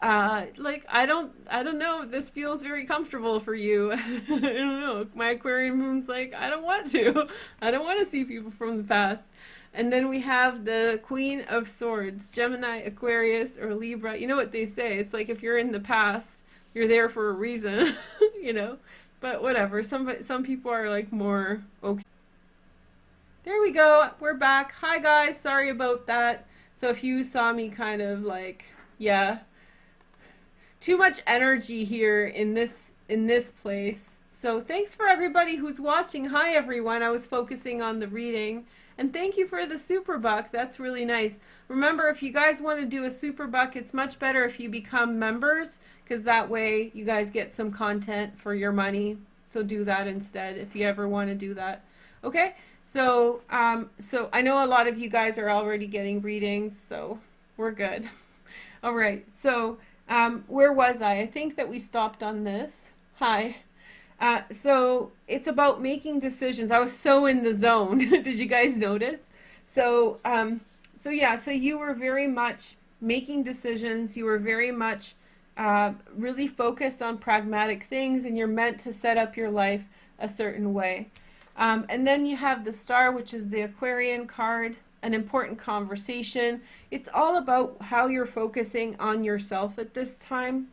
like, I don't know if this feels very comfortable for you. I don't know. My Aquarian moon's like, I don't want to. I don't want to see people from the past. And then we have the Queen of Swords, Gemini, Aquarius, or Libra. You know what they say? It's like, if you're in the past, you're there for a reason, you know, but whatever. Some people are like more okay. There we go. We're back. Hi guys. Sorry about that. So if you saw me kind of like, yeah, too much energy here in this place. So thanks for everybody who's watching. Hi everyone. I was focusing on the reading. And thank you for the super buck. That's really nice. Remember, if you guys want to do a super buck, it's much better if you become members, because that way you guys get some content for your money. So do that instead if you ever want to do that. Okay? So so I know a lot of you guys are already getting readings, so we're good. All right. So where was I? I think that we stopped on this. Hi. So it's about making decisions. I was so in the zone. Did you guys notice? So, so yeah, so you were very much making decisions. You were very much really focused on pragmatic things, and you're meant to set up your life a certain way. And then you have the Star, which is the Aquarian card, an important conversation. It's all about how you're focusing on yourself at this time.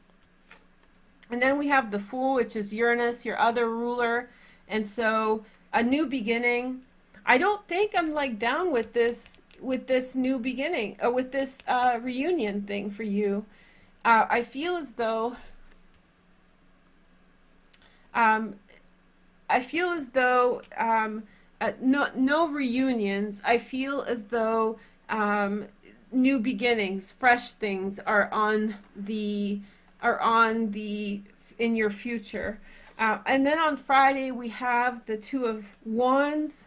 And then we have the Fool, which is Uranus, your other ruler. And so a new beginning. I don't think I'm like down with this new beginning, or with this reunion thing for you. I feel as though no reunions. I feel as though new beginnings, fresh things are in your future. And then on Friday we have the Two of Wands.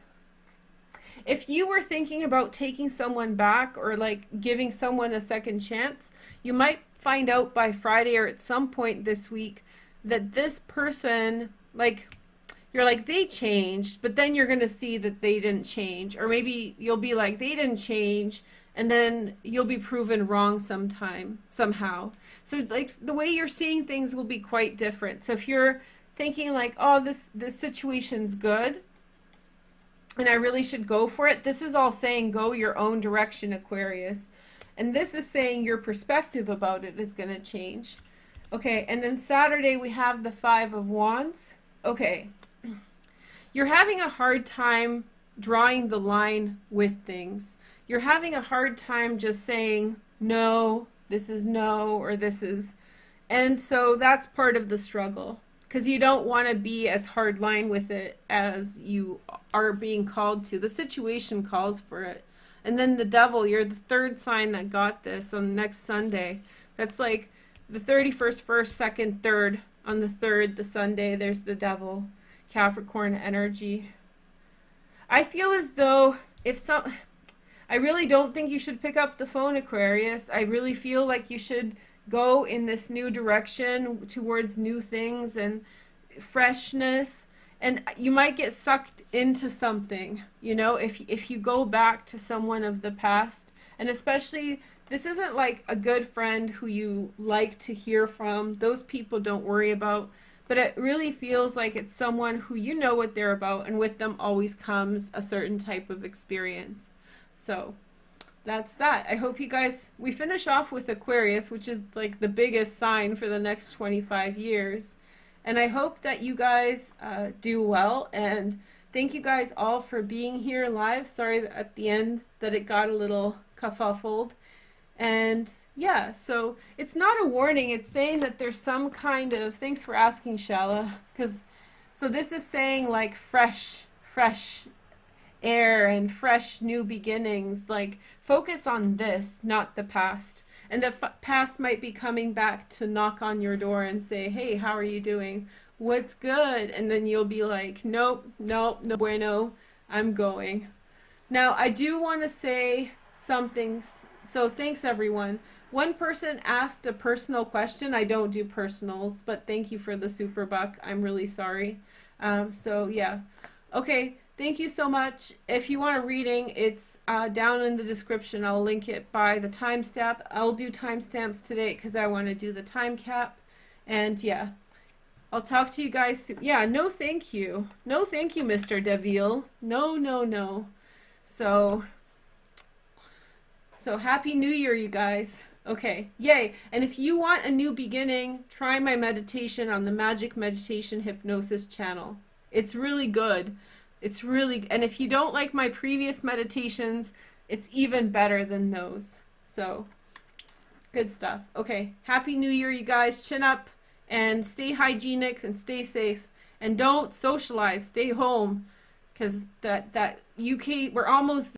If you were thinking about taking someone back, or like giving someone a second chance, you might find out by Friday or at some point this week that this person, like, you're like, they changed, but then you're going to see that they didn't change. Or maybe you'll be like, they didn't change, and then you'll be proven wrong somehow. So like, the way you're seeing things will be quite different. So if you're thinking like, oh, this situation's good and I really should go for it, this is all saying go your own direction, Aquarius. And this is saying your perspective about it is going to change. Okay, and then Saturday we have the Five of Wands. Okay, you're having a hard time drawing the line with things. you're having a hard time just saying no, this is no, or this is, and so that's part of the struggle, because you don't want to be as hardline with it as you are being called to. The situation calls for it. And then the devil, you're the third sign that got this on next Sunday. That's like the 31st, 1st, 2nd, 3rd. On the 3rd, the Sunday, there's the devil, Capricorn energy. I feel as though I really don't think you should pick up the phone, Aquarius. I really feel like you should go in this new direction towards new things and freshness. And you might get sucked into something, you know, if you go back to someone of the past. And especially, this isn't like a good friend who you like to hear from. Those people don't worry about. But it really feels like it's someone who you know what they're about, and with them always comes a certain type of experience. So that's that. I hope you guys, we finish off with Aquarius, which is like the biggest sign for the next 25 years. And I hope that you guys do well, and thank you guys all for being here live. Sorry at the end that it got a little kerfuffled. And yeah, so it's not a warning. It's saying that there's some kind of, thanks for asking, Shala, so this is saying like fresh air and fresh new beginnings. Like, focus on this, not the past. And the past might be coming back to knock on your door and say, hey, how are you doing? What's good? And then you'll be like, nope, no bueno, I'm going. Now, I do want to say something. So thanks, everyone. One person asked a personal question. I don't do personals, but thank you for the super buck. I'm really sorry. So yeah. Okay. Thank you so much. If you want a reading, it's down in the description. I'll link it by the timestamp. I'll do timestamps today because I want to do the time cap. And yeah, I'll talk to you guys soon. Yeah, no thank you. No thank you, Mr. Deville. No. So Happy New Year, you guys. Okay, yay. And if you want a new beginning, try my meditation on the Magic Meditation Hypnosis channel. It's really good. And if you don't like my previous meditations, it's even better than those. So, good stuff. Okay, Happy New Year, you guys. Chin up and stay hygienic and stay safe. And don't socialize. Stay home, because that UK, we're almost